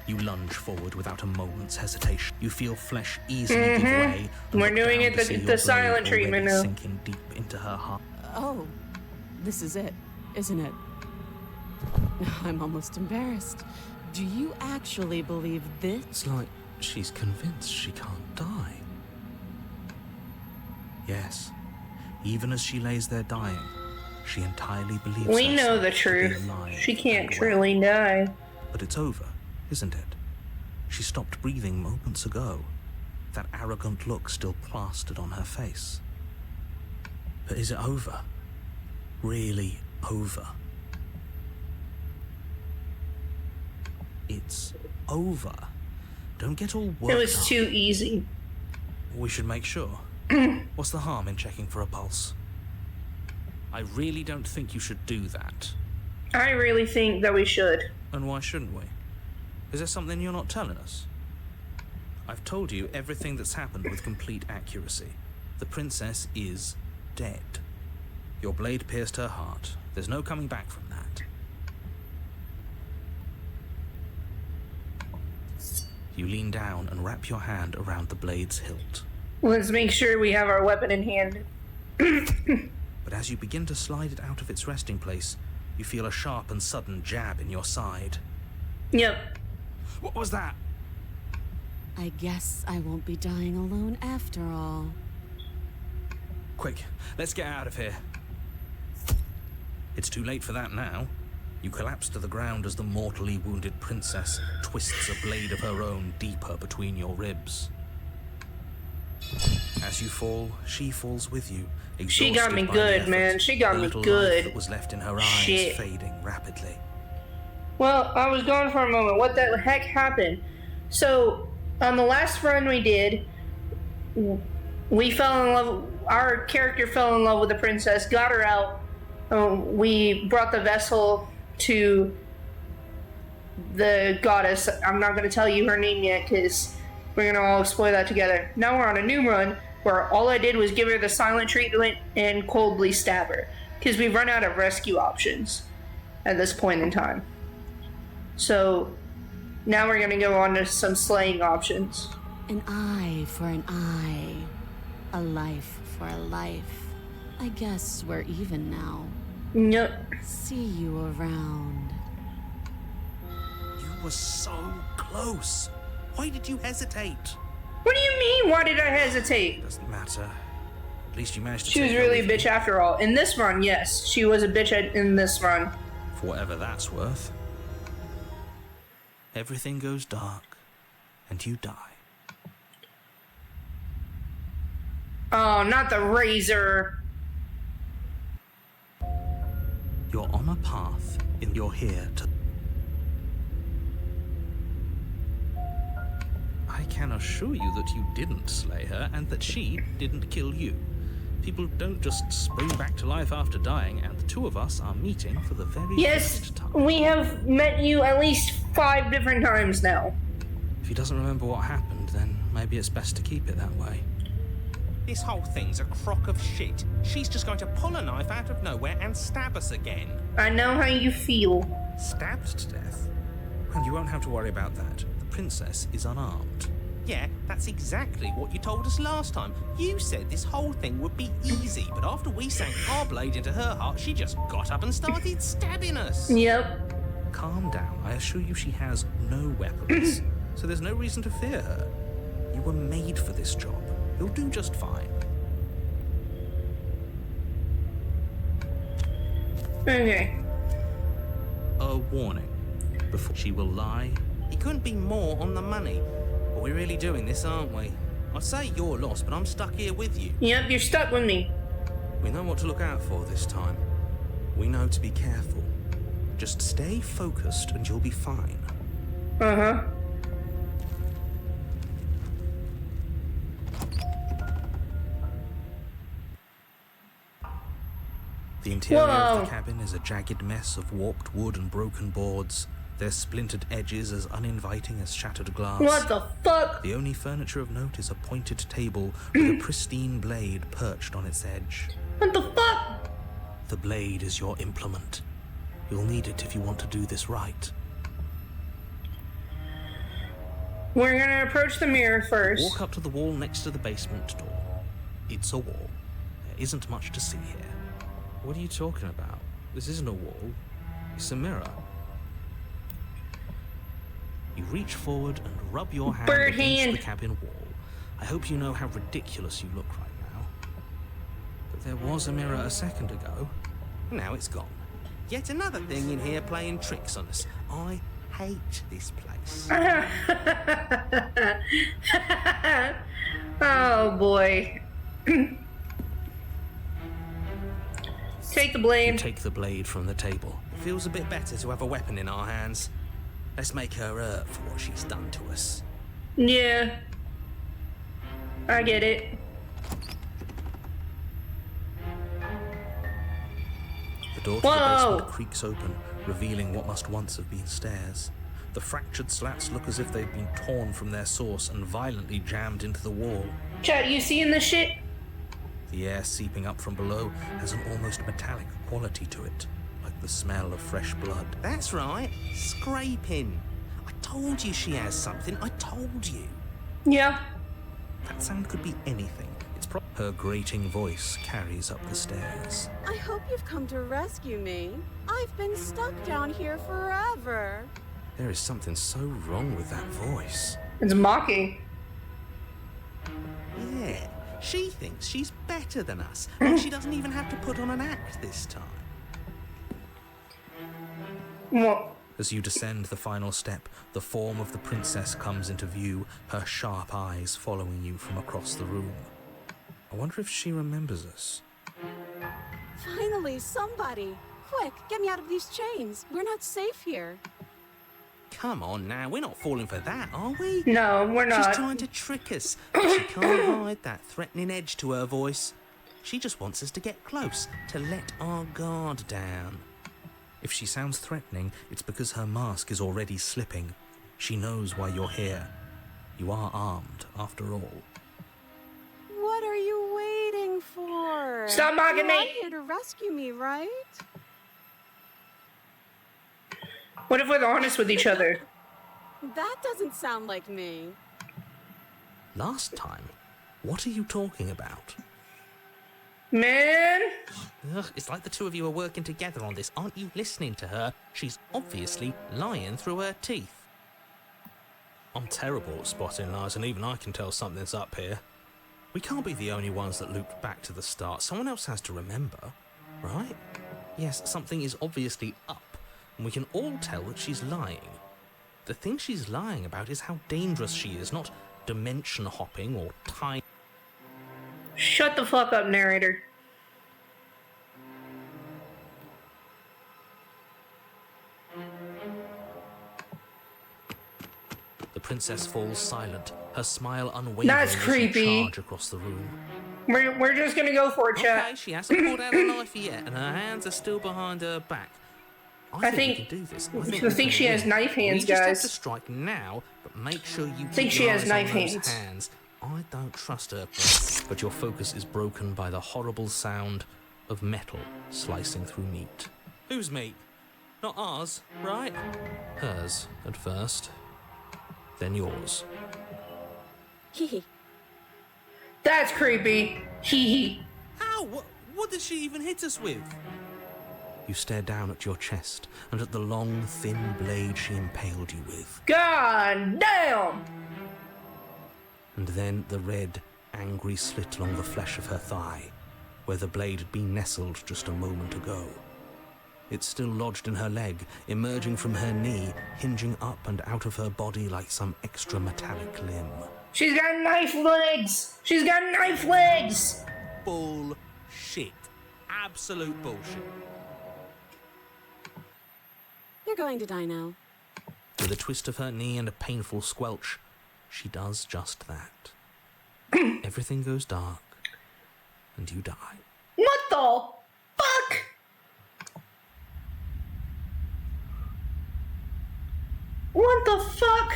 [SPEAKER 2] You lunge forward without a moment's hesitation. You feel flesh easily give way.
[SPEAKER 1] We're doing it the silent treatment now.
[SPEAKER 2] Sinking deep into her heart.
[SPEAKER 5] Oh, this is it, isn't it? I'm almost embarrassed. Do you actually believe this?
[SPEAKER 2] It's like she's convinced she can't die. Yes. Even as she lays there dying, she entirely believes
[SPEAKER 1] We know
[SPEAKER 2] herself
[SPEAKER 1] the
[SPEAKER 2] to be
[SPEAKER 1] truth.
[SPEAKER 2] alive
[SPEAKER 1] She can't
[SPEAKER 2] and well.
[SPEAKER 1] truly die.
[SPEAKER 2] But it's over, isn't it? She stopped breathing moments ago. That arrogant look still plastered on her face. But is it over? Really over? It's over. Don't get all worked
[SPEAKER 1] It was
[SPEAKER 2] up.
[SPEAKER 1] too easy.
[SPEAKER 2] We should make sure. What's the harm in checking for a pulse? I really don't think you should do that.
[SPEAKER 1] I really think that we should.
[SPEAKER 2] And why shouldn't we? Is there something you're not telling us? I've told you everything that's happened with complete accuracy. The princess is dead. Your blade pierced her heart. There's no coming back from that. You lean down and wrap your hand around the blade's hilt.
[SPEAKER 1] Let's make sure we have our weapon in hand.
[SPEAKER 2] But as you begin to slide it out of its resting place, you feel a sharp and sudden jab in your side.
[SPEAKER 1] Yep.
[SPEAKER 2] What was that?
[SPEAKER 5] I guess I won't be dying alone after all.
[SPEAKER 2] Quick, let's get out of here. It's too late for that now. You collapse to the ground as the mortally wounded princess twists a blade of her own deeper between your ribs. As you fall, she falls with you.
[SPEAKER 1] She got me
[SPEAKER 2] exhausted by the
[SPEAKER 1] good,
[SPEAKER 2] effort,
[SPEAKER 1] man. She got
[SPEAKER 2] the
[SPEAKER 1] me
[SPEAKER 2] little
[SPEAKER 1] good.
[SPEAKER 2] life that was left in her eyes
[SPEAKER 1] Shit.
[SPEAKER 2] fading rapidly.
[SPEAKER 1] Well, I was gone for a moment. What the heck happened? So, on the last run we did, we fell in love. Our character fell in love with the princess, got her out. We brought the vessel to the goddess. I'm not going to tell you her name yet because we're going to all explore that together. Now we're on a new run where all I did was give her the silent treatment and coldly stab her because we've run out of rescue options. at this point in time. So now we're gonna go on to some slaying options.
[SPEAKER 5] An eye for an eye. A life for a life. I guess we're even now.
[SPEAKER 1] Yep.
[SPEAKER 5] See you around.
[SPEAKER 2] You were so close. Why did you hesitate?
[SPEAKER 1] What do you mean, why did I hesitate?
[SPEAKER 2] Doesn't matter. At least you managed to
[SPEAKER 1] She was
[SPEAKER 2] take her
[SPEAKER 1] really a
[SPEAKER 2] with you.
[SPEAKER 1] bitch after all. In this run, yes, she was a bitch in this run.
[SPEAKER 2] For whatever that's worth. Everything goes dark, and you die.
[SPEAKER 1] Oh, not the razor.
[SPEAKER 2] You're on a path, and you're here to... I can assure you that you didn't slay her, and that she didn't kill you. People don't just spring back to life after dying, and the two of us are meeting for the very
[SPEAKER 1] Yes,
[SPEAKER 2] first time.
[SPEAKER 1] we have met you at least 5 different times now.
[SPEAKER 2] If he doesn't remember what happened, then maybe it's best to keep it that way.
[SPEAKER 6] This whole thing's a crock of shit. She's just going to pull a knife out of nowhere and stab us again.
[SPEAKER 1] I know how you feel.
[SPEAKER 2] Stabbed to death? And you won't have to worry about that. The princess is unarmed.
[SPEAKER 6] Yeah, that's exactly what you told us last time. You said this whole thing would be easy, but after we sank our blade into her heart, she just got up and started stabbing us.
[SPEAKER 1] Yep.
[SPEAKER 2] Calm down. I assure you she has no weapons, so there's no reason to fear her. You were made for this job. You'll do just fine.
[SPEAKER 1] Okay.
[SPEAKER 2] A warning. Before she will lie.
[SPEAKER 6] He couldn't be more on the money. But we're really doing this, aren't we? I'd say you're lost, but I'm stuck here with you.
[SPEAKER 1] Yep, you're stuck with me.
[SPEAKER 2] We know what to look out for this time. We know to be careful. Just stay focused and you'll be fine.
[SPEAKER 1] Uh-huh.
[SPEAKER 2] The interior of
[SPEAKER 1] Whoa.
[SPEAKER 2] the cabin is a jagged mess of warped wood and broken boards, their splintered edges as uninviting as shattered glass.
[SPEAKER 1] What the fuck?
[SPEAKER 2] The only furniture of note is a pointed table with a pristine blade perched on its edge.
[SPEAKER 1] What the fuck?
[SPEAKER 2] The blade is your implement. You'll need it if you want to do this right.
[SPEAKER 1] We're gonna approach the mirror first.
[SPEAKER 2] Walk up to the wall next to the basement door. It's a wall. There isn't much to see here. What are you talking about? This isn't a wall. It's a mirror. You reach forward and rub your hand
[SPEAKER 1] Bird
[SPEAKER 2] against
[SPEAKER 1] hand.
[SPEAKER 2] the cabin wall. I hope you know how ridiculous you look right now. But there was a mirror a second ago.
[SPEAKER 6] Now it's gone. Yet another thing in here playing tricks on us. I hate this place.
[SPEAKER 1] Oh boy. Take the
[SPEAKER 2] You
[SPEAKER 1] blade.
[SPEAKER 2] take the blade from the table.
[SPEAKER 6] It feels a bit better to have a weapon in our hands. Let's make her hurt for what she's done to us.
[SPEAKER 1] Yeah. I get it.
[SPEAKER 2] The door to the
[SPEAKER 1] Whoa!
[SPEAKER 2] basement creaks open, revealing what must once have been stairs. The fractured slats look as if they've been torn from their source and violently jammed into the wall.
[SPEAKER 1] Chat, you seeing this shit?
[SPEAKER 2] The air seeping up from below has an almost metallic quality to it, like the smell of fresh blood.
[SPEAKER 6] That's right, scraping. I told you she has something, I told you.
[SPEAKER 1] Yeah.
[SPEAKER 2] That sound could be anything. Her grating voice carries up the stairs.
[SPEAKER 5] I hope you've come to rescue me. I've been stuck down here forever.
[SPEAKER 2] There is something so wrong with that voice.
[SPEAKER 1] It's mocking.
[SPEAKER 6] Yeah, she thinks she's better than us, and she doesn't even have to put on an act this time.
[SPEAKER 1] Well,
[SPEAKER 2] As you descend the final step, the form of the princess comes into view, her sharp eyes following you from across the room. I wonder if she remembers us.
[SPEAKER 5] Finally, somebody. Quick, get me out of these chains. We're not safe here.
[SPEAKER 6] Come on now, we're not falling for that, are we?
[SPEAKER 1] no, we're
[SPEAKER 6] She's
[SPEAKER 1] not.
[SPEAKER 6] trying to trick us, but she can't hide that threatening edge to her voice. She just wants us to get close, to let our guard down.
[SPEAKER 2] If she sounds threatening, it's because her mask is already slipping. She knows why you're here. You are armed, after all.
[SPEAKER 5] What are you waiting for?
[SPEAKER 1] Stop mocking
[SPEAKER 5] You're
[SPEAKER 1] me.
[SPEAKER 5] not here to rescue me, right?
[SPEAKER 1] What if we're honest with each other?
[SPEAKER 5] That doesn't sound like me.
[SPEAKER 2] Last time? What are you talking about?
[SPEAKER 1] Man!
[SPEAKER 6] Ugh, it's like the two of you are working together on this. Aren't you listening to her? She's obviously lying through her teeth.
[SPEAKER 2] I'm terrible at spotting lies, and even I can tell something's up here. We can't be the only ones that looped back to the start. Someone else has to remember, right? Yes, something is obviously up, and we can all tell that she's lying. The thing she's lying about is how dangerous she is, not dimension hopping or time.
[SPEAKER 1] Shut the fuck up, narrator.
[SPEAKER 2] The princess falls silent, her smile unwavering
[SPEAKER 1] That's
[SPEAKER 2] as
[SPEAKER 1] creepy.
[SPEAKER 2] you charge across the room.
[SPEAKER 1] We're just gonna go for it, chat.
[SPEAKER 6] Okay, she hasn't pulled out a knife yet, and her hands are still behind her back.
[SPEAKER 1] I think-
[SPEAKER 2] we can do this.
[SPEAKER 1] I think she has knife hands,
[SPEAKER 2] we just
[SPEAKER 1] guys.
[SPEAKER 2] have to strike now, but make sure you
[SPEAKER 1] think
[SPEAKER 2] keep
[SPEAKER 1] she
[SPEAKER 2] your
[SPEAKER 1] has
[SPEAKER 2] eyes
[SPEAKER 1] knife
[SPEAKER 2] on those
[SPEAKER 1] hands.
[SPEAKER 2] hands. I don't trust her, but your focus is broken by the horrible sound of metal slicing through meat.
[SPEAKER 6] Whose meat? Not ours, right?
[SPEAKER 2] Hers at first, then yours.
[SPEAKER 5] Hee
[SPEAKER 1] That's creepy. Hee hee.
[SPEAKER 6] How? What did she even hit us with?
[SPEAKER 2] You stare down at your chest and at the long, thin blade she impaled you with.
[SPEAKER 1] God damn!
[SPEAKER 2] And then the red, angry slit along the flesh of her thigh, where the blade had been nestled just a moment ago. It's still lodged in her leg, emerging from her knee, hinging up and out of her body like some extra metallic limb.
[SPEAKER 1] She's got knife legs! She's got knife legs!
[SPEAKER 6] Bullshit. Absolute bullshit.
[SPEAKER 5] You're going to die now.
[SPEAKER 2] With a twist of her knee and a painful squelch, she does just that. Everything goes dark, and you die.
[SPEAKER 1] What the fuck? What the fuck?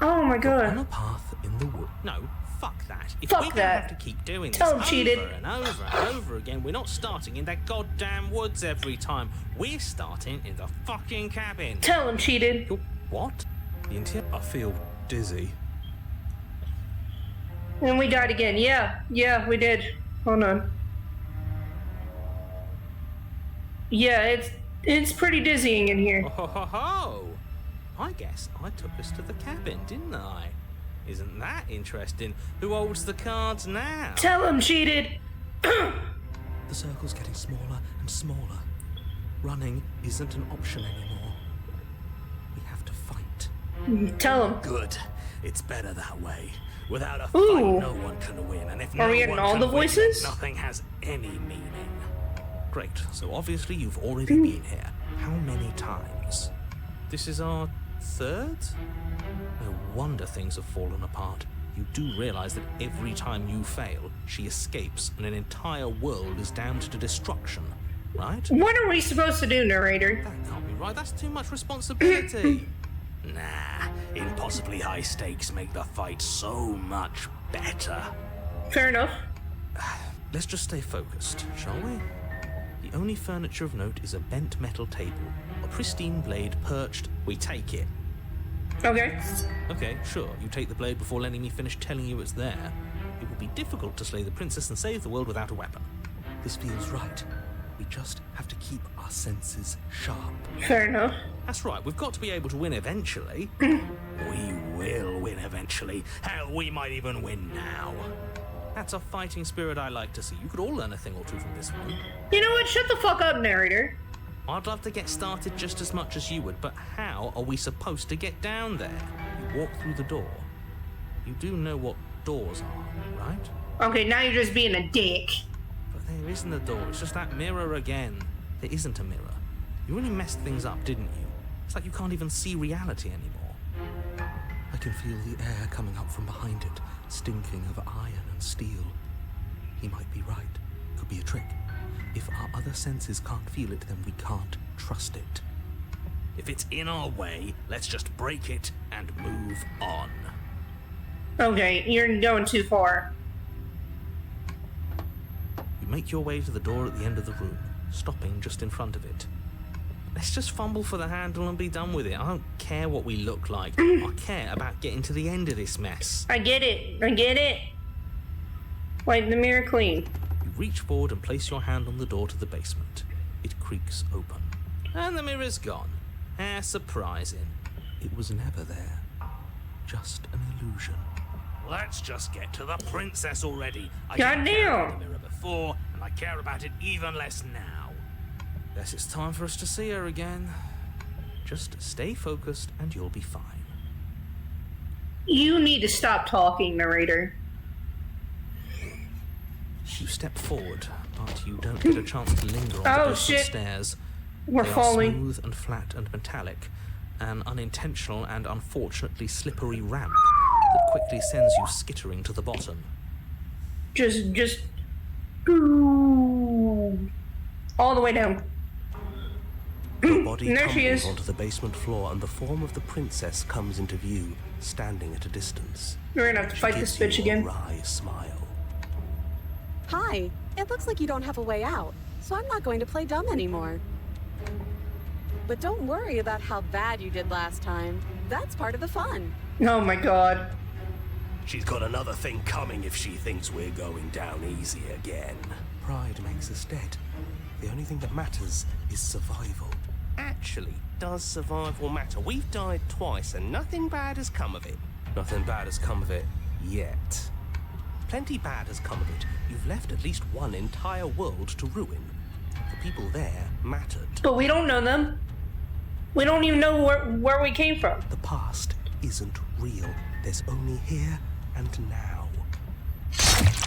[SPEAKER 1] Oh my
[SPEAKER 2] On a
[SPEAKER 1] god.
[SPEAKER 2] path in the wood.
[SPEAKER 6] No, fuck that. If
[SPEAKER 1] Fuck
[SPEAKER 6] we
[SPEAKER 1] that.
[SPEAKER 6] have to keep doing
[SPEAKER 1] Tell him
[SPEAKER 6] this
[SPEAKER 1] cheated.
[SPEAKER 6] over and over and over again, we're not starting in that goddamn woods every time. We're starting in the fucking cabin.
[SPEAKER 1] Tell him cheated.
[SPEAKER 2] What? I feel dizzy.
[SPEAKER 1] And we died again. Yeah, we did. Hold on. Yeah, it's pretty dizzying in here.
[SPEAKER 6] Ho ho ho! I guess I took us to the cabin, didn't I? Isn't that interesting? Who holds the cards now?
[SPEAKER 1] Tell him cheated.
[SPEAKER 2] The circle's getting smaller and smaller. Running isn't an option anymore. We have to fight.
[SPEAKER 1] Tell him.
[SPEAKER 2] Good. It's better that way. Without a
[SPEAKER 1] Ooh.
[SPEAKER 2] fight, no one can win. And if
[SPEAKER 1] Are
[SPEAKER 2] no
[SPEAKER 1] we getting
[SPEAKER 2] one
[SPEAKER 1] all
[SPEAKER 2] can
[SPEAKER 1] the
[SPEAKER 2] win,
[SPEAKER 1] voices?
[SPEAKER 2] nothing has any meaning. Great. So obviously you've already been here. How many times?
[SPEAKER 6] This is our third?
[SPEAKER 2] No wonder things have fallen apart. You do realize that every time you fail, she escapes and an entire world is damned to destruction, right?
[SPEAKER 1] What are we supposed to do, narrator?
[SPEAKER 6] That can't be right. That's too much responsibility.
[SPEAKER 2] Nah, impossibly high stakes make the fight so much better.
[SPEAKER 1] Fair enough.
[SPEAKER 2] Let's just stay focused, shall we? The only furniture of note is a bent metal table, a pristine blade perched. We take it.
[SPEAKER 1] Okay.
[SPEAKER 2] Okay, sure, you take the blade before letting me finish telling you it's there. It would be difficult to slay the princess and save the world without a weapon. This feels right. We just have to keep our senses sharp.
[SPEAKER 1] Fair enough.
[SPEAKER 2] That's right, we've got to be able to win eventually. We will win eventually. Hell, we might even win now.
[SPEAKER 6] That's a fighting spirit I like to see. You could all learn a thing or two from this one.
[SPEAKER 1] You know what? Shut the fuck up, narrator.
[SPEAKER 6] I'd love to get started just as much as you would, but how are we supposed to get down there?
[SPEAKER 2] You walk through the door. You do know what doors are, right?
[SPEAKER 1] Okay, now you're just being a dick.
[SPEAKER 2] But there isn't a door, it's just that mirror again. There isn't a mirror. You really messed things up, didn't you? It's like you can't even see reality anymore. I can feel the air coming up from behind it, stinking of iron and steel. He might be right. Could be a trick. If our other senses can't feel it, then we can't trust it. If it's in our way, let's just break it and move on.
[SPEAKER 1] Okay, you're going too far.
[SPEAKER 2] You make your way to the door at the end of the room, stopping just in front of it. Let's just fumble for the handle and be done with it. I don't care what we look like. I care about getting to the end of this mess.
[SPEAKER 1] I get it. I get it. Wipe the mirror clean.
[SPEAKER 2] You reach forward and place your hand on the door to the basement. It creaks open. And the mirror's gone. How surprising. It was never there. Just an illusion.
[SPEAKER 3] Let's just get to the princess already. I
[SPEAKER 1] Goddamn.
[SPEAKER 3] didn't care about the mirror before, and I care about it even less now.
[SPEAKER 2] Guess it's time for us to see her again. Just stay focused and you'll be fine.
[SPEAKER 1] You need to stop talking, narrator.
[SPEAKER 2] You step forward, but you don't get a chance to linger on the
[SPEAKER 1] Oh,
[SPEAKER 2] basement
[SPEAKER 1] shit.
[SPEAKER 2] stairs.
[SPEAKER 1] We're
[SPEAKER 2] They
[SPEAKER 1] falling.
[SPEAKER 2] are smooth and flat and metallic, an unintentional and unfortunately slippery ramp that quickly sends you skittering to the bottom.
[SPEAKER 1] Just all the way down.
[SPEAKER 7] Her body
[SPEAKER 1] There she
[SPEAKER 7] tumbles
[SPEAKER 1] is.
[SPEAKER 7] onto the basement floor, and the form of the princess comes into view, standing at a distance.
[SPEAKER 1] We're gonna have to
[SPEAKER 7] She
[SPEAKER 1] fight this
[SPEAKER 7] gives
[SPEAKER 1] bitch
[SPEAKER 7] you a
[SPEAKER 1] again.
[SPEAKER 7] wry smile.
[SPEAKER 5] Hi. It looks like you don't have a way out, so I'm not going to play dumb anymore. But don't worry about how bad you did last time. That's part of the fun.
[SPEAKER 1] Oh my god.
[SPEAKER 7] She's got another thing coming if she thinks we're going down easy again. Pride makes us dead. The only thing that matters is survival.
[SPEAKER 6] Actually, does survival matter? We've died twice and nothing bad has come of it.
[SPEAKER 7] Nothing bad has come of it yet.
[SPEAKER 6] Plenty bad has come of it. You've left at least one entire world to ruin. The people there mattered.
[SPEAKER 1] But we don't know them. We don't even know where we came from.
[SPEAKER 7] The past isn't real. There's only here and now.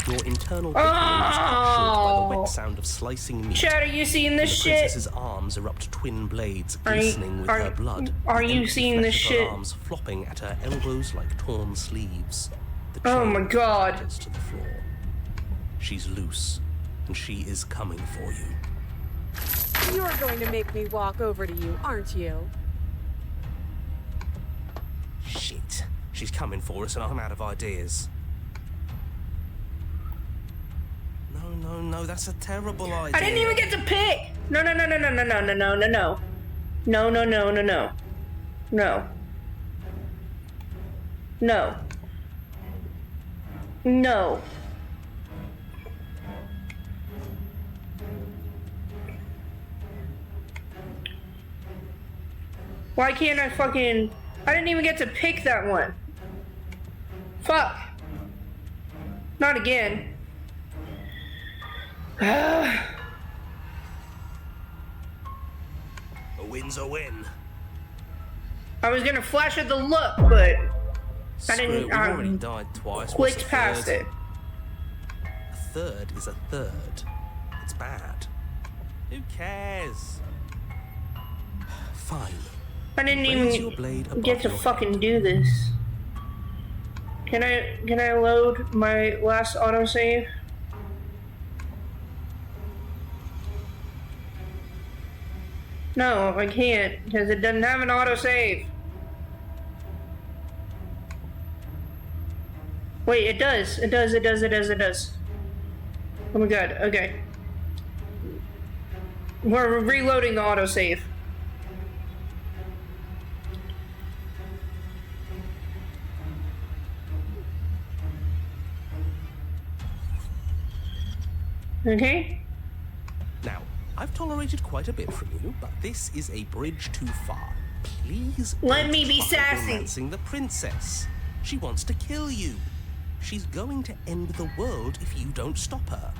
[SPEAKER 6] Your internal bickering is cut short by the
[SPEAKER 1] Oh.
[SPEAKER 6] wet sound of slicing meat.
[SPEAKER 1] Chad, are you seeing
[SPEAKER 6] The
[SPEAKER 1] this shit?
[SPEAKER 6] princess's arms erupt twin blades,
[SPEAKER 1] Are you-
[SPEAKER 6] glistening with
[SPEAKER 1] are-
[SPEAKER 6] her blood.
[SPEAKER 1] are
[SPEAKER 6] the
[SPEAKER 1] you
[SPEAKER 6] empty
[SPEAKER 1] seeing
[SPEAKER 6] flesh
[SPEAKER 1] this
[SPEAKER 6] of her
[SPEAKER 1] shit?
[SPEAKER 6] arms flopping at her elbows like torn sleeves. The
[SPEAKER 1] Oh
[SPEAKER 6] chain
[SPEAKER 1] my god.
[SPEAKER 6] gets to the floor. She's loose, and she is coming for you.
[SPEAKER 5] You're going to make me walk over to you, aren't you?
[SPEAKER 6] Shit. She's coming for us, and I'm out of ideas. No, that's a terrible idea.
[SPEAKER 1] I didn't even get to pick. No. No. No. Why can't I fucking... I didn't even get to pick that one. Fuck. Not again.
[SPEAKER 6] A win's a win.
[SPEAKER 1] I was gonna flash at the look, but I
[SPEAKER 6] Screw it,
[SPEAKER 1] didn't.
[SPEAKER 6] we've already died twice. What's
[SPEAKER 1] Clicked
[SPEAKER 6] the
[SPEAKER 1] past
[SPEAKER 6] third?
[SPEAKER 1] it.
[SPEAKER 6] A third is a third. It's bad. Who cares?
[SPEAKER 7] Fine.
[SPEAKER 1] I didn't
[SPEAKER 7] Raise your
[SPEAKER 1] even
[SPEAKER 7] blade above
[SPEAKER 1] get to
[SPEAKER 7] your
[SPEAKER 1] fucking
[SPEAKER 7] head.
[SPEAKER 1] do this. Can I load my last autosave? No, I can't because it doesn't have an autosave. Wait, it does. It does. Oh my god. Okay. We're reloading the autosave. Okay.
[SPEAKER 6] Now, I've tolerated quite a bit from you, but this is a bridge too far. Please
[SPEAKER 1] Let
[SPEAKER 6] don't
[SPEAKER 1] me be
[SPEAKER 6] try
[SPEAKER 1] sassy.
[SPEAKER 6] romancing the princess. She wants to kill you. She's going to end the world if you don't stop her.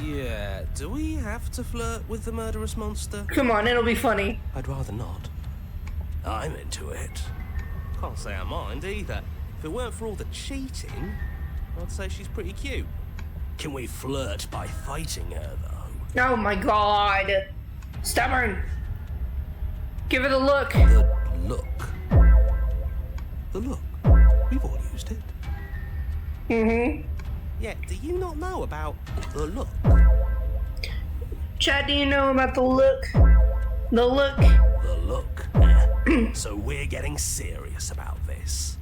[SPEAKER 6] Yeah, do we have to flirt with the murderous monster?
[SPEAKER 1] Come on, it'll be funny.
[SPEAKER 7] I'd rather not.
[SPEAKER 6] I'm into it. Can't say I mind either. If it weren't for all the cheating, I'd say she's pretty cute.
[SPEAKER 7] Can we flirt by fighting her, though?
[SPEAKER 1] Oh my god. Stubborn. Give her the look.
[SPEAKER 7] The look. The look. We've all used it.
[SPEAKER 1] Mm-hmm.
[SPEAKER 6] Yeah, do you not know about the look?
[SPEAKER 1] Chad, do you know about the look? The look?
[SPEAKER 7] The look. So we're getting serious about this.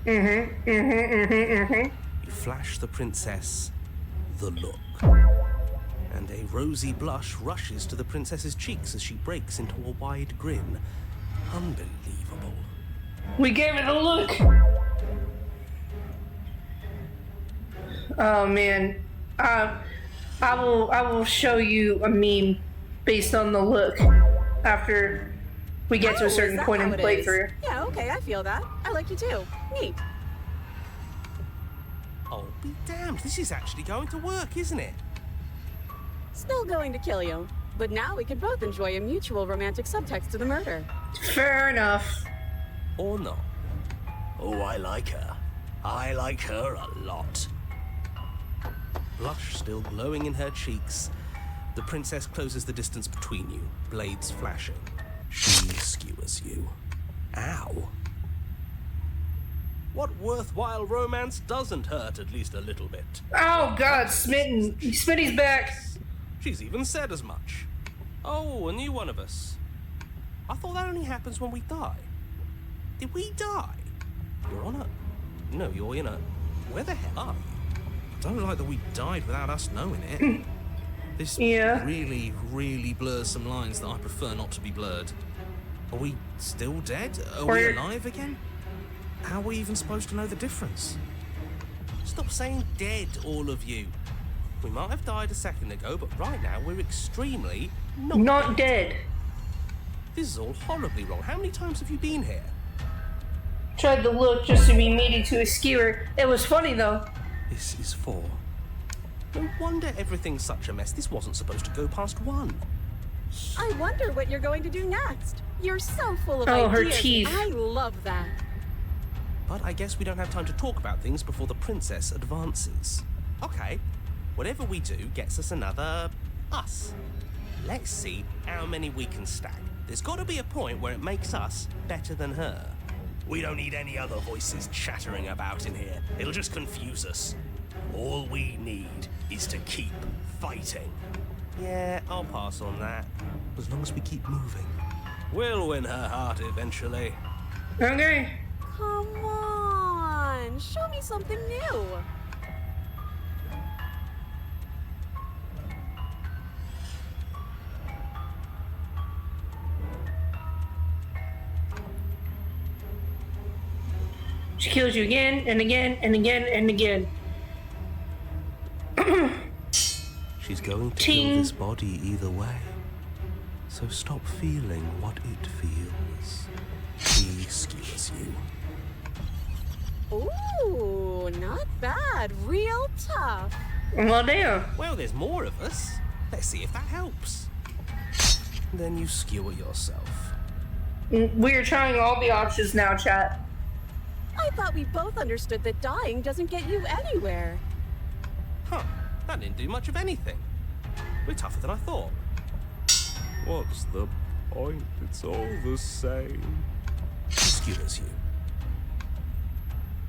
[SPEAKER 1] Mm-hmm.
[SPEAKER 7] You flash the princess the look. and a rosy blush rushes to the princess's cheeks as she breaks into a wide grin. Unbelievable.
[SPEAKER 1] We gave it a look. Oh man, I will show you a meme based on the look after we get to a certain point in the playthrough.
[SPEAKER 5] Yeah, okay, I feel that. I like you too. Neat.
[SPEAKER 6] Oh, be damned. This is actually going to work, isn't it?
[SPEAKER 5] Still going to kill you, but now we can both enjoy a mutual romantic subtext to the murder.
[SPEAKER 1] Fair enough.
[SPEAKER 6] Or not.
[SPEAKER 7] Oh, I like her. I like her a lot.
[SPEAKER 6] Blush still glowing in her cheeks, the princess closes the distance between you, blades flashing.
[SPEAKER 7] She skewers you. Ow.
[SPEAKER 6] What worthwhile romance doesn't hurt at least a little bit?
[SPEAKER 1] Oh God, Smitten. Smitty's back.
[SPEAKER 6] She's even said as much. Oh, a new one of us. I thought that only happens when we die. Did we die? You're on a... No, you're in a... Where the hell are you?
[SPEAKER 2] I don't like that we died without us knowing it. This really, really blurs some lines that I prefer not to be blurred. Are we still dead? Are we alive again? How are we even supposed to know the difference?
[SPEAKER 6] Stop saying dead, all of you. We might have died a second ago, but right now we're extremely
[SPEAKER 1] not dead.
[SPEAKER 6] This is all horribly wrong. How many times have you been here?
[SPEAKER 1] Tried to look just to be meaty to a skewer. It was funny though.
[SPEAKER 7] This is 4.
[SPEAKER 6] No wonder everything's such a mess. This wasn't supposed to go past 1.
[SPEAKER 5] I wonder what you're going to do next. You're so full of
[SPEAKER 1] ideas.
[SPEAKER 5] Oh, her
[SPEAKER 1] teeth.
[SPEAKER 5] I love that.
[SPEAKER 6] But I guess we don't have time to talk about things before the princess advances. Okay, whatever we do gets us another us. Let's see how many we can stack. There's got to be a point where it makes us better than her.
[SPEAKER 7] We don't need any other voices chattering about in here. It'll just confuse us. All we need is to keep fighting.
[SPEAKER 6] Yeah, I'll pass on that.
[SPEAKER 7] As long as we keep moving.
[SPEAKER 6] We'll win her heart eventually.
[SPEAKER 1] Okay.
[SPEAKER 5] Come on, show me something new.
[SPEAKER 1] She kills you again and again and again and again.
[SPEAKER 7] She's going to kill this body either way. So stop feeling what it feels. She skewers you.
[SPEAKER 5] Ooh, not bad. Real tough.
[SPEAKER 1] Well, damn.
[SPEAKER 6] Well, there's more of us. Let's see if that helps. Then you skewer yourself.
[SPEAKER 1] We're trying all the options now, chat.
[SPEAKER 5] I thought we both understood that dying doesn't get you anywhere.
[SPEAKER 6] Huh, that didn't do much of anything. We're tougher than I thought.
[SPEAKER 7] What's the point? It's all the same. She skewers you.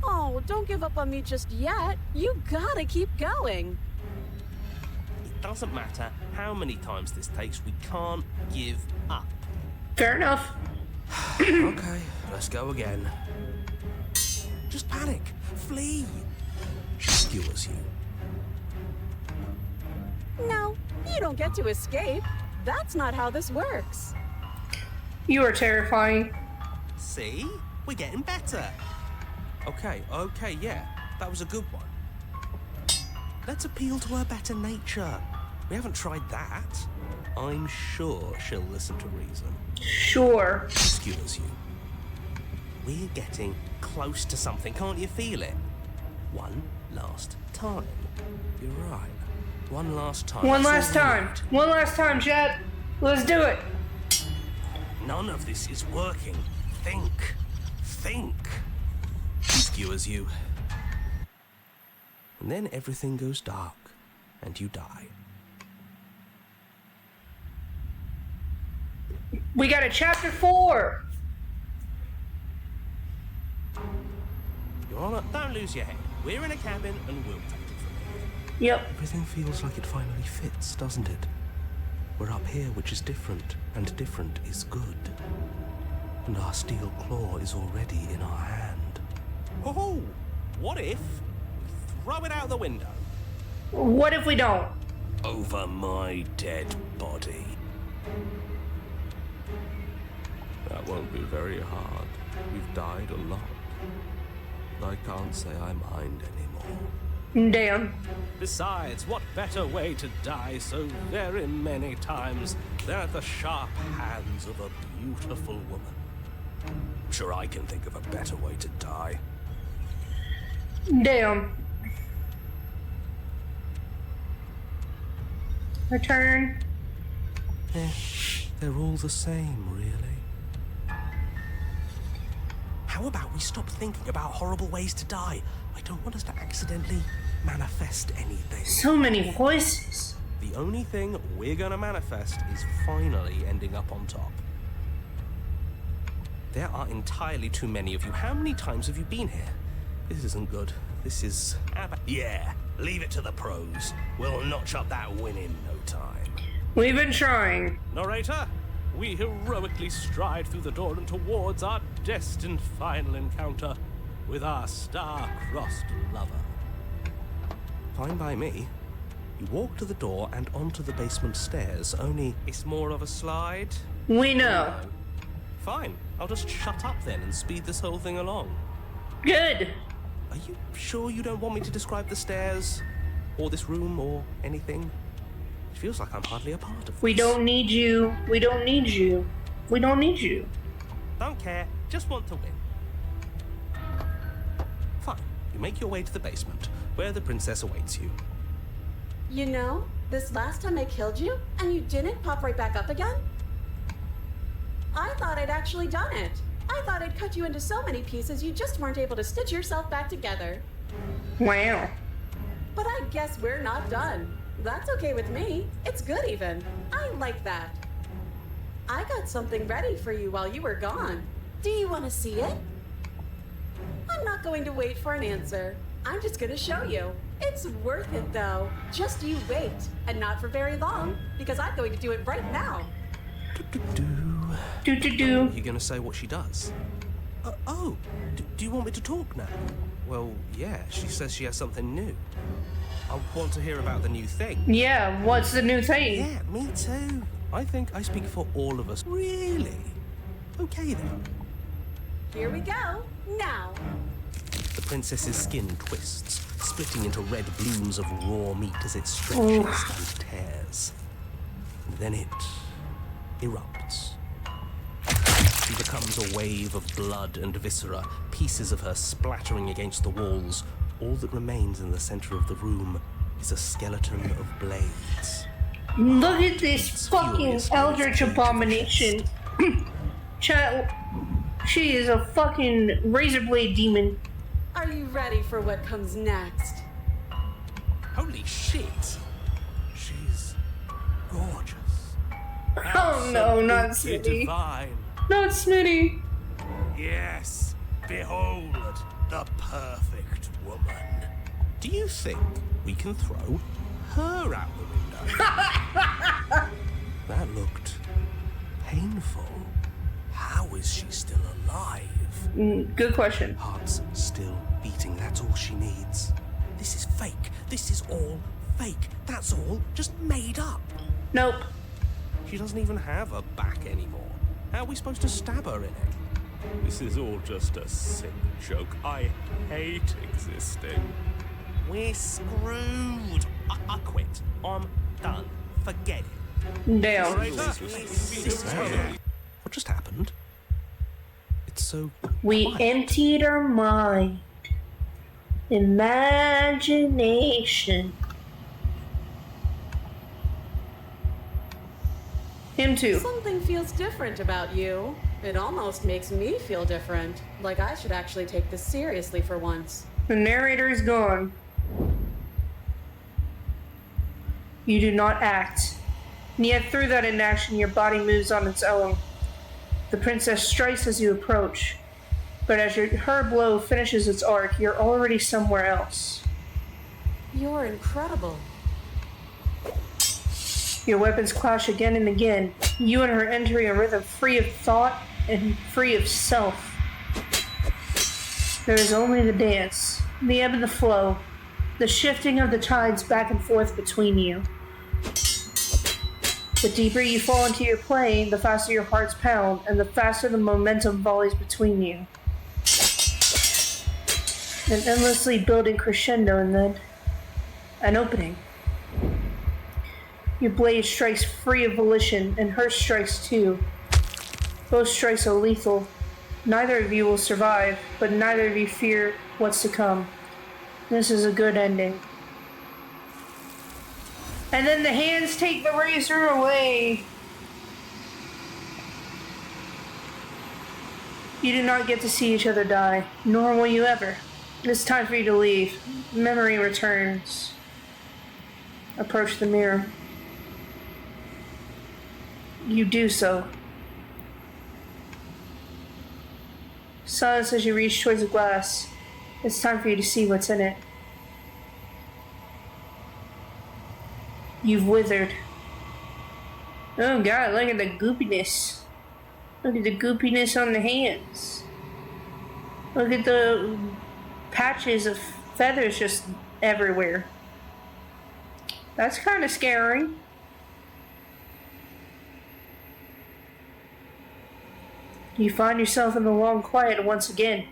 [SPEAKER 5] Oh, don't give up on me just yet. You gotta keep going.
[SPEAKER 6] It doesn't matter how many times this takes, we can't give up.
[SPEAKER 1] Fair enough.
[SPEAKER 7] Okay, let's go again.
[SPEAKER 6] Just panic. Flee.
[SPEAKER 7] She skewers you.
[SPEAKER 5] No, you don't get to escape. That's not how this works.
[SPEAKER 1] You are terrifying.
[SPEAKER 6] See? We're getting better. Okay, yeah. That was a good one. Let's appeal to her better nature. We haven't tried that. I'm sure she'll listen to reason.
[SPEAKER 1] Sure.
[SPEAKER 6] She skewers you. We're getting close to something. Can't you feel it? One last time.
[SPEAKER 7] You're right. One last time.
[SPEAKER 1] One last time. One last time, chat. Let's do it.
[SPEAKER 7] None of this is working. Think. Think.
[SPEAKER 6] She skewers you.
[SPEAKER 7] And then everything goes dark, and you die.
[SPEAKER 1] We got a chapter 4.
[SPEAKER 6] You're on a... Don't lose your head. We're in a cabin, and we'll take it from here.
[SPEAKER 1] Yep.
[SPEAKER 7] Everything feels like it finally fits, doesn't it? We're up here, which is different, and different is good. And our steel claw is already in our hand.
[SPEAKER 6] Oh, what if we throw it out the window?
[SPEAKER 1] What if we don't?
[SPEAKER 6] over my dead body.
[SPEAKER 7] That won't be very hard. We've died a lot. I can't say I mind anymore.
[SPEAKER 1] Damn.
[SPEAKER 3] Besides, what better way to die so very many times than at the sharp hands of a beautiful woman?
[SPEAKER 6] I'm sure I can think of a better way to die.
[SPEAKER 1] Damn. My turn.
[SPEAKER 7] They're all the same, really.
[SPEAKER 6] How about we stop thinking about horrible ways to die? I don't want us to accidentally manifest anything.
[SPEAKER 1] So many voices.
[SPEAKER 6] The only thing we're gonna manifest is finally ending up on top. There are entirely too many of you. How many times have you been here? This isn't good. This is... Yeah, leave it to the pros. We'll notch up that win in no time.
[SPEAKER 1] We've been trying.
[SPEAKER 3] Narrator, we heroically stride through the door and towards our destined final encounter with our star-crossed lover.
[SPEAKER 6] Fine by me. You walk to the door and onto the basement stairs, only it's more of a slide.
[SPEAKER 1] We know.
[SPEAKER 6] Fine, I'll just shut up then and speed this whole thing along.
[SPEAKER 1] Good.
[SPEAKER 6] Are you sure you don't want me to describe the stairs? Or this room, or anything? It feels like I'm hardly a part of this.
[SPEAKER 1] We don't need you. We don't need you. We don't need you.
[SPEAKER 6] Don't care, just want to win. Fine, you make your way to the basement, where the princess awaits you.
[SPEAKER 5] You know, this last time I killed you, and you didn't pop right back up again? I thought I'd actually done it. I thought I'd cut you into so many pieces you just weren't able to stitch yourself back together.
[SPEAKER 1] Wow.
[SPEAKER 5] But I guess we're not done. That's okay with me. It's good even. I like that. I got something ready for you while you were gone. Do you want to see it? I'm not going to wait for an answer. I'm just going to show you. It's worth it though. Just you wait. And not for very long, because I'm going to do it right now.
[SPEAKER 1] Do.
[SPEAKER 6] You're gonna say what she does? Do you want me to talk now? Well, yeah, she says she has something new. I want to hear about the new thing.
[SPEAKER 1] Yeah, what's the new thing?
[SPEAKER 6] Yeah, me too. I think I speak for all of us. Really? Okay then.
[SPEAKER 5] Here we go. Now.
[SPEAKER 6] The princess's skin twists, splitting into red blooms of raw meat as it stretches and tears. And then it erupts. She becomes a wave of blood and viscera, pieces of her splattering against the walls. All that remains in the center of the room is a skeleton of blades.
[SPEAKER 1] Look at this fucking eldritch abomination. Chat, she is a fucking razor blade demon.
[SPEAKER 5] Are you ready for what comes next?
[SPEAKER 6] Holy shit! She's gorgeous.
[SPEAKER 1] Oh no, not
[SPEAKER 6] Absolutely
[SPEAKER 1] Smitty.
[SPEAKER 6] divine.
[SPEAKER 1] Not Smitty.
[SPEAKER 6] Yes, behold the perfect woman. Do you think we can throw her out the window? That looked painful. How is she still alive?
[SPEAKER 1] Good question.
[SPEAKER 6] Heart's still beating, that's all she needs. This is fake. This is all fake. That's all just made up.
[SPEAKER 1] Nope.
[SPEAKER 6] She doesn't even have a back anymore. How are we supposed to stab her in it? This is all just a sick joke. I hate existing. We're screwed. I quit. I'm done. Forget it.
[SPEAKER 1] Damn.
[SPEAKER 6] What just happened? It's so
[SPEAKER 1] We
[SPEAKER 6] quiet.
[SPEAKER 1] emptied our mind. Imagination. Him too.
[SPEAKER 5] Something feels different about you. It almost makes me feel different. Like I should actually take this seriously for once.
[SPEAKER 1] The narrator is gone. You do not act. And yet through that inaction, your body moves on its own. The princess strikes as you approach. But as her blow finishes its arc, you're already somewhere else.
[SPEAKER 5] You're incredible.
[SPEAKER 1] Your weapons clash again and again. You and her entering a rhythm free of thought and free of self. There is only the dance, the ebb and the flow, the shifting of the tides back and forth between you. The deeper you fall into your play, the faster your hearts pound, and the faster the momentum volleys between you. An endlessly building crescendo, and then an opening. Your blade strikes free of volition, and hers strikes too. Both strikes are lethal. Neither of you will survive, but neither of you fear what's to come. This is a good ending. And then the hands take the razor away. You do not get to see each other die, nor will you ever. It's time for you to leave. Memory returns. Approach the mirror. You do so. Silence as you reach towards the glass. It's time for you to see what's in it. You've withered. Oh god, look at the goopiness. Look at the goopiness on the hands. Look at the patches of feathers just everywhere. That's kind of scary. You find yourself in the long quiet once again.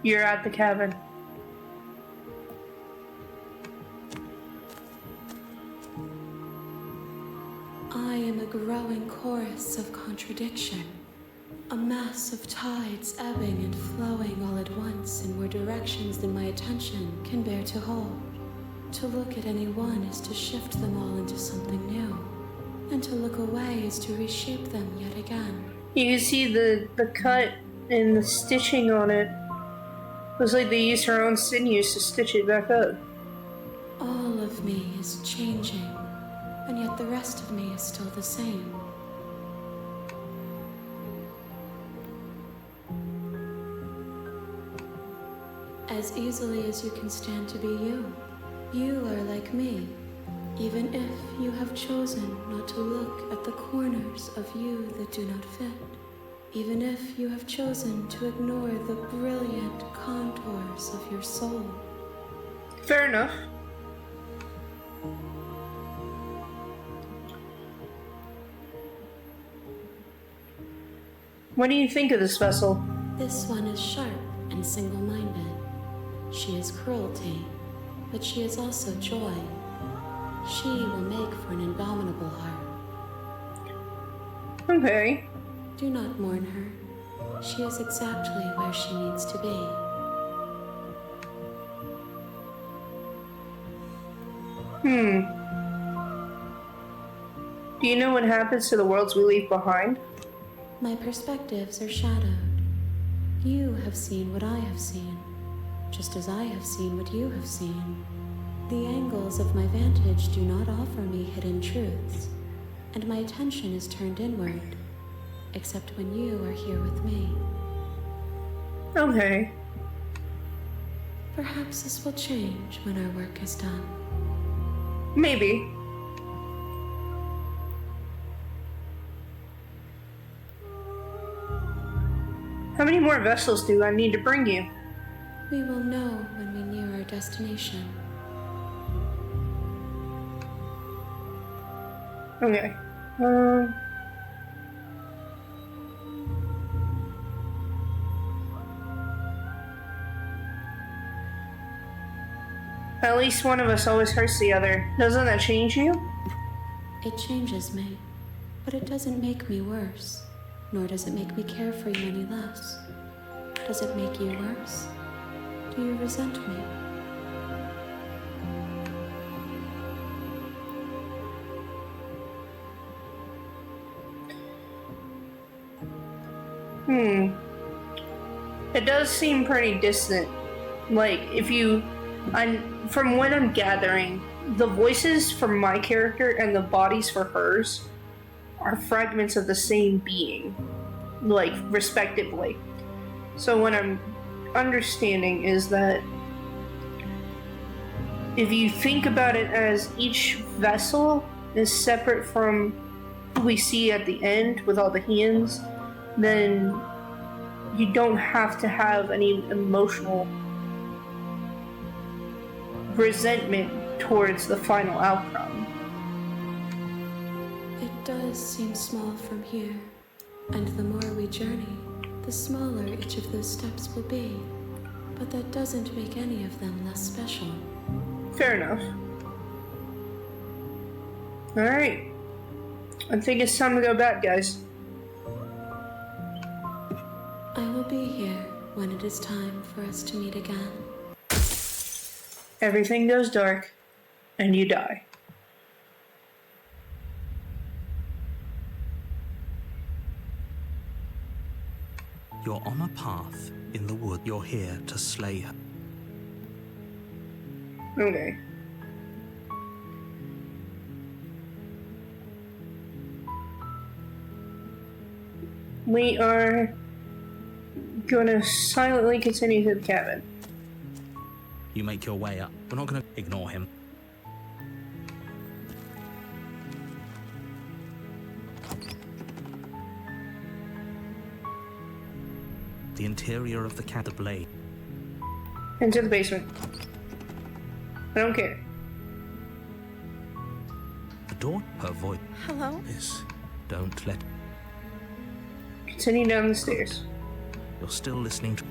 [SPEAKER 1] You're at the cabin.
[SPEAKER 4] I am a growing chorus of contradiction, a mass of tides ebbing and flowing all at once in more directions than my attention can bear to hold. To look at any one is to shift them all into something new, and to look away is to reshape them yet again.
[SPEAKER 1] You can see the cut and the stitching on it. Looks like they used her own sinews to stitch it back up.
[SPEAKER 4] All of me is changing, and yet the rest of me is still the same. As easily as you can stand to be you, you are like me, even if you have chosen not to look at the corners of you that do not fit. Even if you have chosen to ignore the brilliant contours of your soul.
[SPEAKER 1] Fair enough. What do you think of this vessel?
[SPEAKER 4] This one is sharp and single-minded. She is cruelty, but she is also joy. She will make for an indomitable heart.
[SPEAKER 1] Okay.
[SPEAKER 4] Do not mourn her. She is exactly where she needs to be.
[SPEAKER 1] Do you know what happens to the worlds we leave behind?
[SPEAKER 4] My perspectives are shadowed. You have seen what I have seen, just as I have seen what you have seen. The angles of my vantage do not offer me hidden truths, and my attention is turned inward. Except when you are here with me.
[SPEAKER 1] Okay.
[SPEAKER 4] Perhaps this will change when our work is done.
[SPEAKER 1] Maybe. How many more vessels do I need to bring you?
[SPEAKER 4] We will know when we near our destination.
[SPEAKER 1] Okay. At least one of us always hurts the other. Doesn't that change you?
[SPEAKER 4] It changes me, but it doesn't make me worse, nor does it make me care for you any less. Does it make you worse? Do you resent me?
[SPEAKER 1] It does seem pretty distant. Like, from what I'm gathering, the voices for my character and the bodies for hers are fragments of the same being, like, respectively. So what I'm understanding is that if you think about it as each vessel is separate from who we see at the end with all the hands, then you don't have to have any emotional resentment towards the final outcome.
[SPEAKER 4] It does seem small from here, and the more we journey, the smaller each of those steps will be. But that doesn't make any of them less special.
[SPEAKER 1] Fair enough. Alright. I think it's time to go back, guys.
[SPEAKER 4] I will be here when it is time for us to meet again.
[SPEAKER 1] Everything goes dark, and you die.
[SPEAKER 2] You're on a path in the wood. You're here to slay her.
[SPEAKER 1] Okay. We are gonna silently continue to the cabin.
[SPEAKER 2] You make your way up. We're not going to ignore him. The interior of the blade.
[SPEAKER 1] Into the basement. I don't care.
[SPEAKER 2] The door, her voice.
[SPEAKER 5] Hello?
[SPEAKER 2] Is don't let.
[SPEAKER 1] Continue down the stairs.
[SPEAKER 2] You're still listening to.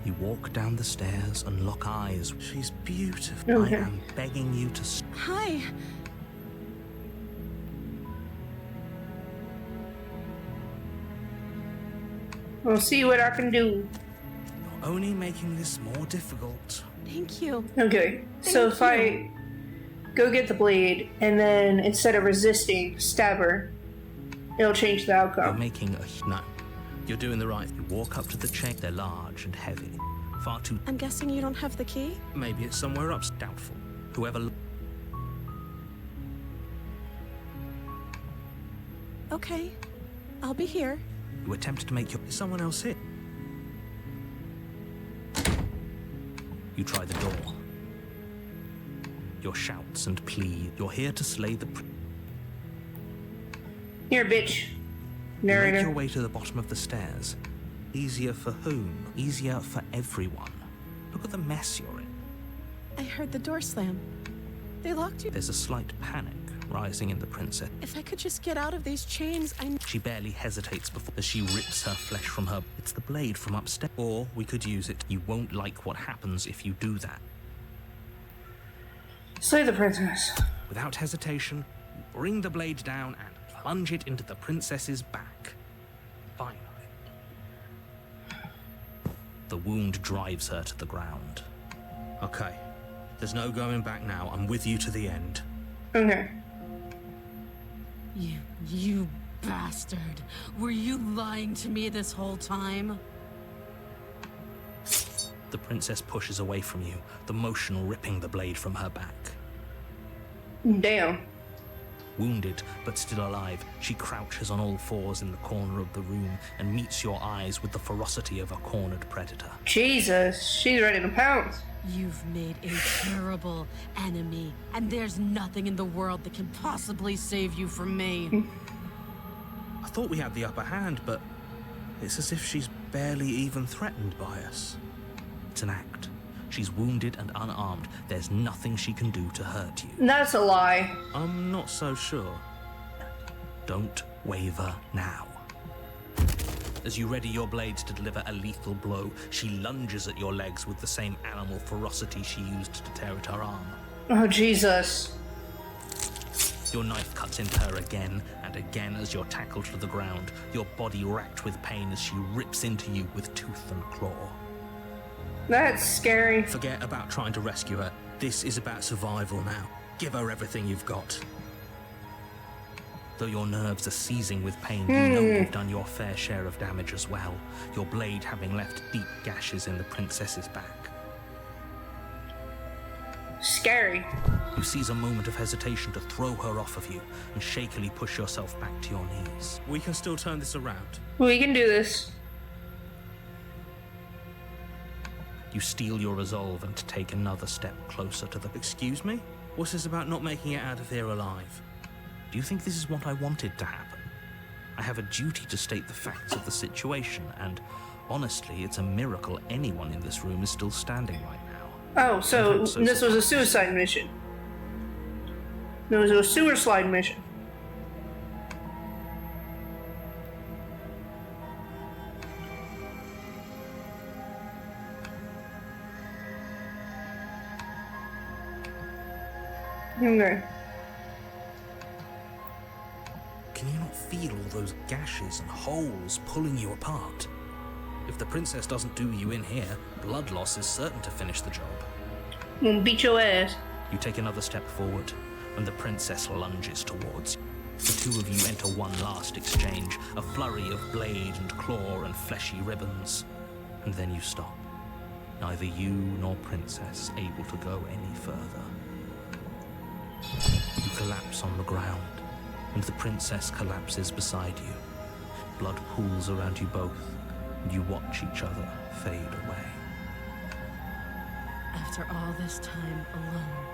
[SPEAKER 2] You walk down the stairs and lock eyes. She's beautiful.
[SPEAKER 1] Okay.
[SPEAKER 2] I am begging you to.
[SPEAKER 5] Hi.
[SPEAKER 1] We'll see what I can do.
[SPEAKER 2] You're only making this more difficult.
[SPEAKER 5] Thank you.
[SPEAKER 1] Okay, so
[SPEAKER 5] Thank
[SPEAKER 1] if I go get the blade and then instead of resisting, stab her, it'll change the
[SPEAKER 2] You're
[SPEAKER 1] outcome.
[SPEAKER 2] making a. No. You're doing the right. You walk up to the chain. They're large and heavy. Far too.
[SPEAKER 5] I'm guessing you don't have the key?
[SPEAKER 2] Maybe it's somewhere up. Doubtful. Whoever.
[SPEAKER 5] Okay. I'll be here.
[SPEAKER 2] You attempt to make your. Is someone else here? You try the door. Your shouts and plead. You're here to slay the.
[SPEAKER 1] Here, bitch.
[SPEAKER 2] You make your
[SPEAKER 1] Narrator.
[SPEAKER 2] way to the bottom of the stairs. Easier for whom? Easier for everyone. Look at the mess you're in.
[SPEAKER 5] I heard the door slam. They locked you.
[SPEAKER 2] There's a slight panic rising in the princess.
[SPEAKER 5] If I could just get out of these chains,
[SPEAKER 2] She barely hesitates before as she rips her flesh from her. It's the blade from upstairs. Or we could use it. You won't like what happens if you do that.
[SPEAKER 1] Slay the princess.
[SPEAKER 2] Without hesitation, you bring the blade down and plunge it into the princess's back. Finally. The wound drives her to the ground. Okay. There's no going back now. I'm with you to the end.
[SPEAKER 1] Okay.
[SPEAKER 5] You bastard. Were you lying to me this whole time?
[SPEAKER 2] The princess pushes away from you, the motion ripping the blade from her back.
[SPEAKER 1] Damn.
[SPEAKER 2] Wounded, but still alive, she crouches on all fours in the corner of the room and meets your eyes with the ferocity of a cornered predator.
[SPEAKER 1] Jesus, she's ready to pounce.
[SPEAKER 5] You've made a terrible enemy, and there's nothing in the world that can possibly save you from me.
[SPEAKER 2] I thought we had the upper hand, but it's as if she's barely even threatened by us. It's an act. She's wounded and unarmed. There's nothing she can do to hurt you.
[SPEAKER 1] That's a lie.
[SPEAKER 2] I'm not so sure. Don't waver now. As you ready your blades to deliver a lethal blow, she lunges at your legs with the same animal ferocity she used to tear at her arm.
[SPEAKER 1] Oh, Jesus.
[SPEAKER 2] Your knife cuts into her again and again as you're tackled to the ground, your body racked with pain as she rips into you with tooth and claw.
[SPEAKER 1] That's scary.
[SPEAKER 2] Forget about trying to rescue her. This is about survival now. Give her everything you've got. Though your nerves are seizing with pain, you know you've done your fair share of damage as well, your blade having left deep gashes in the princess's back.
[SPEAKER 1] Scary.
[SPEAKER 2] You seize a moment of hesitation to throw her off of you and shakily push yourself back to your knees. We can still turn this around.
[SPEAKER 1] We can do this.
[SPEAKER 2] You steel your resolve and take another step closer to the... Excuse me? What's this about not making it out of here alive? Do you think this is what I wanted to happen? I have a duty to state the facts of the situation, and Honestly, it's a miracle anyone in this room is still standing right now.
[SPEAKER 1] Oh, so
[SPEAKER 2] I'm so
[SPEAKER 1] this was a
[SPEAKER 2] surprised.
[SPEAKER 1] suicide mission. It was a sewer slide mission. Okay.
[SPEAKER 2] Can you not feel all those gashes and holes pulling you apart? If the princess doesn't do you in here, blood loss is certain to finish the job.
[SPEAKER 1] I'm gonna beat your ass.
[SPEAKER 2] You take another step forward, and the princess lunges towards you. The two of you enter one last exchange, a flurry of blade and claw and fleshy ribbons. And then you stop. Neither you nor princess able to go any further. You collapse on the ground, and the princess collapses beside you. Blood pools around you both, and you watch each other fade away.
[SPEAKER 5] After all this time alone,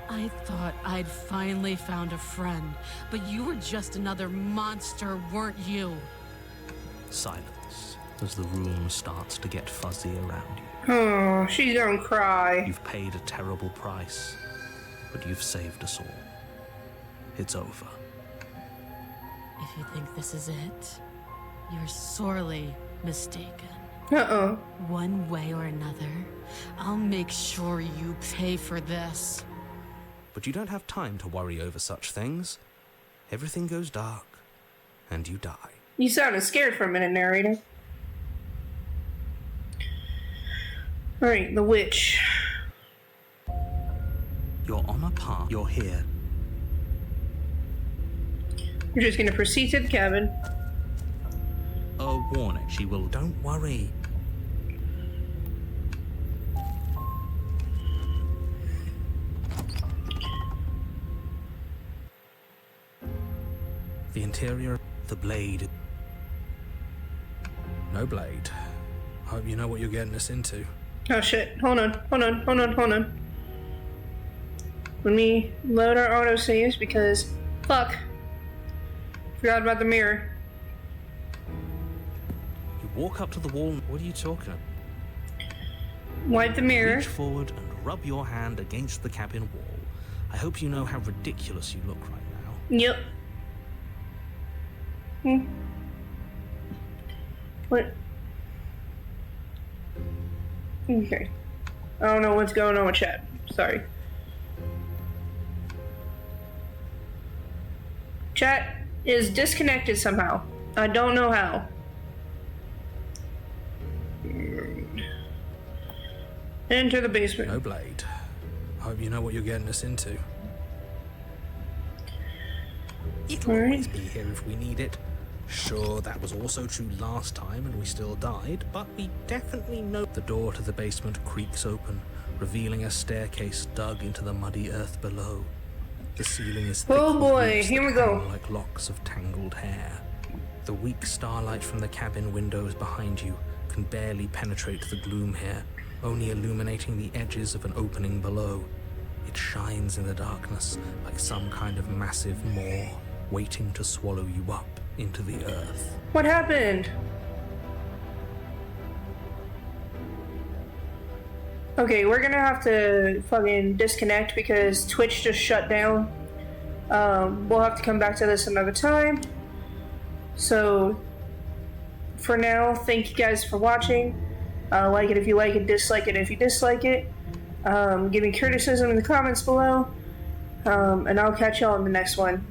[SPEAKER 5] I thought I'd finally found a friend, but you were just another monster, weren't you?
[SPEAKER 2] Silence as the room starts to get fuzzy around you.
[SPEAKER 1] Oh, she's gonna cry.
[SPEAKER 2] You've paid a terrible price, but you've saved us all. It's over.
[SPEAKER 5] If you think this is it, you're sorely mistaken.
[SPEAKER 1] Uh-oh.
[SPEAKER 5] One way or another, I'll make sure you pay for this.
[SPEAKER 2] But you don't have time to worry over such things. Everything goes dark, and you die.
[SPEAKER 1] You sounded scared for a minute, narrator. Alright, the witch.
[SPEAKER 2] You're on a path. You're here.
[SPEAKER 1] We're just gonna proceed to the cabin.
[SPEAKER 2] A warning. She will. Don't worry. The interior, the blade. No blade. Hope you know what you're getting us into.
[SPEAKER 1] Oh shit. Hold on. Let me load our autosaves because fuck. Forgot about the mirror.
[SPEAKER 2] You walk up to the wall. What are you talking about?
[SPEAKER 1] Wipe the mirror.
[SPEAKER 2] Reach forward and rub your hand against the cabin wall. I hope you know how ridiculous you look right now.
[SPEAKER 1] Yep. What? Okay. I don't know what's going on with chat. Sorry. Chat is disconnected somehow. I don't know how. Enter the basement.
[SPEAKER 2] No blade. Hope you know what you're getting us into. It'll always be here if we need it. Sure, that was also true last time and we still died, but we definitely know. The door to the basement creaks open, revealing a staircase dug into the muddy earth below. The ceiling is thick
[SPEAKER 1] Oh
[SPEAKER 2] with
[SPEAKER 1] boy,
[SPEAKER 2] roots
[SPEAKER 1] here
[SPEAKER 2] that
[SPEAKER 1] we go.
[SPEAKER 2] hang like locks of tangled hair. The weak starlight from the cabin windows behind you can barely penetrate the gloom here, only illuminating the edges of an opening below. It shines in the darkness like some kind of massive maw, waiting to swallow you up into the earth.
[SPEAKER 1] What happened? Okay, we're gonna have to fucking disconnect because Twitch just shut down. We'll have to come back to this another time. So, for now, thank you guys for watching. Like it if you like it, dislike it if you dislike it. Give me criticism in the comments below. And I'll catch y'all in the next one.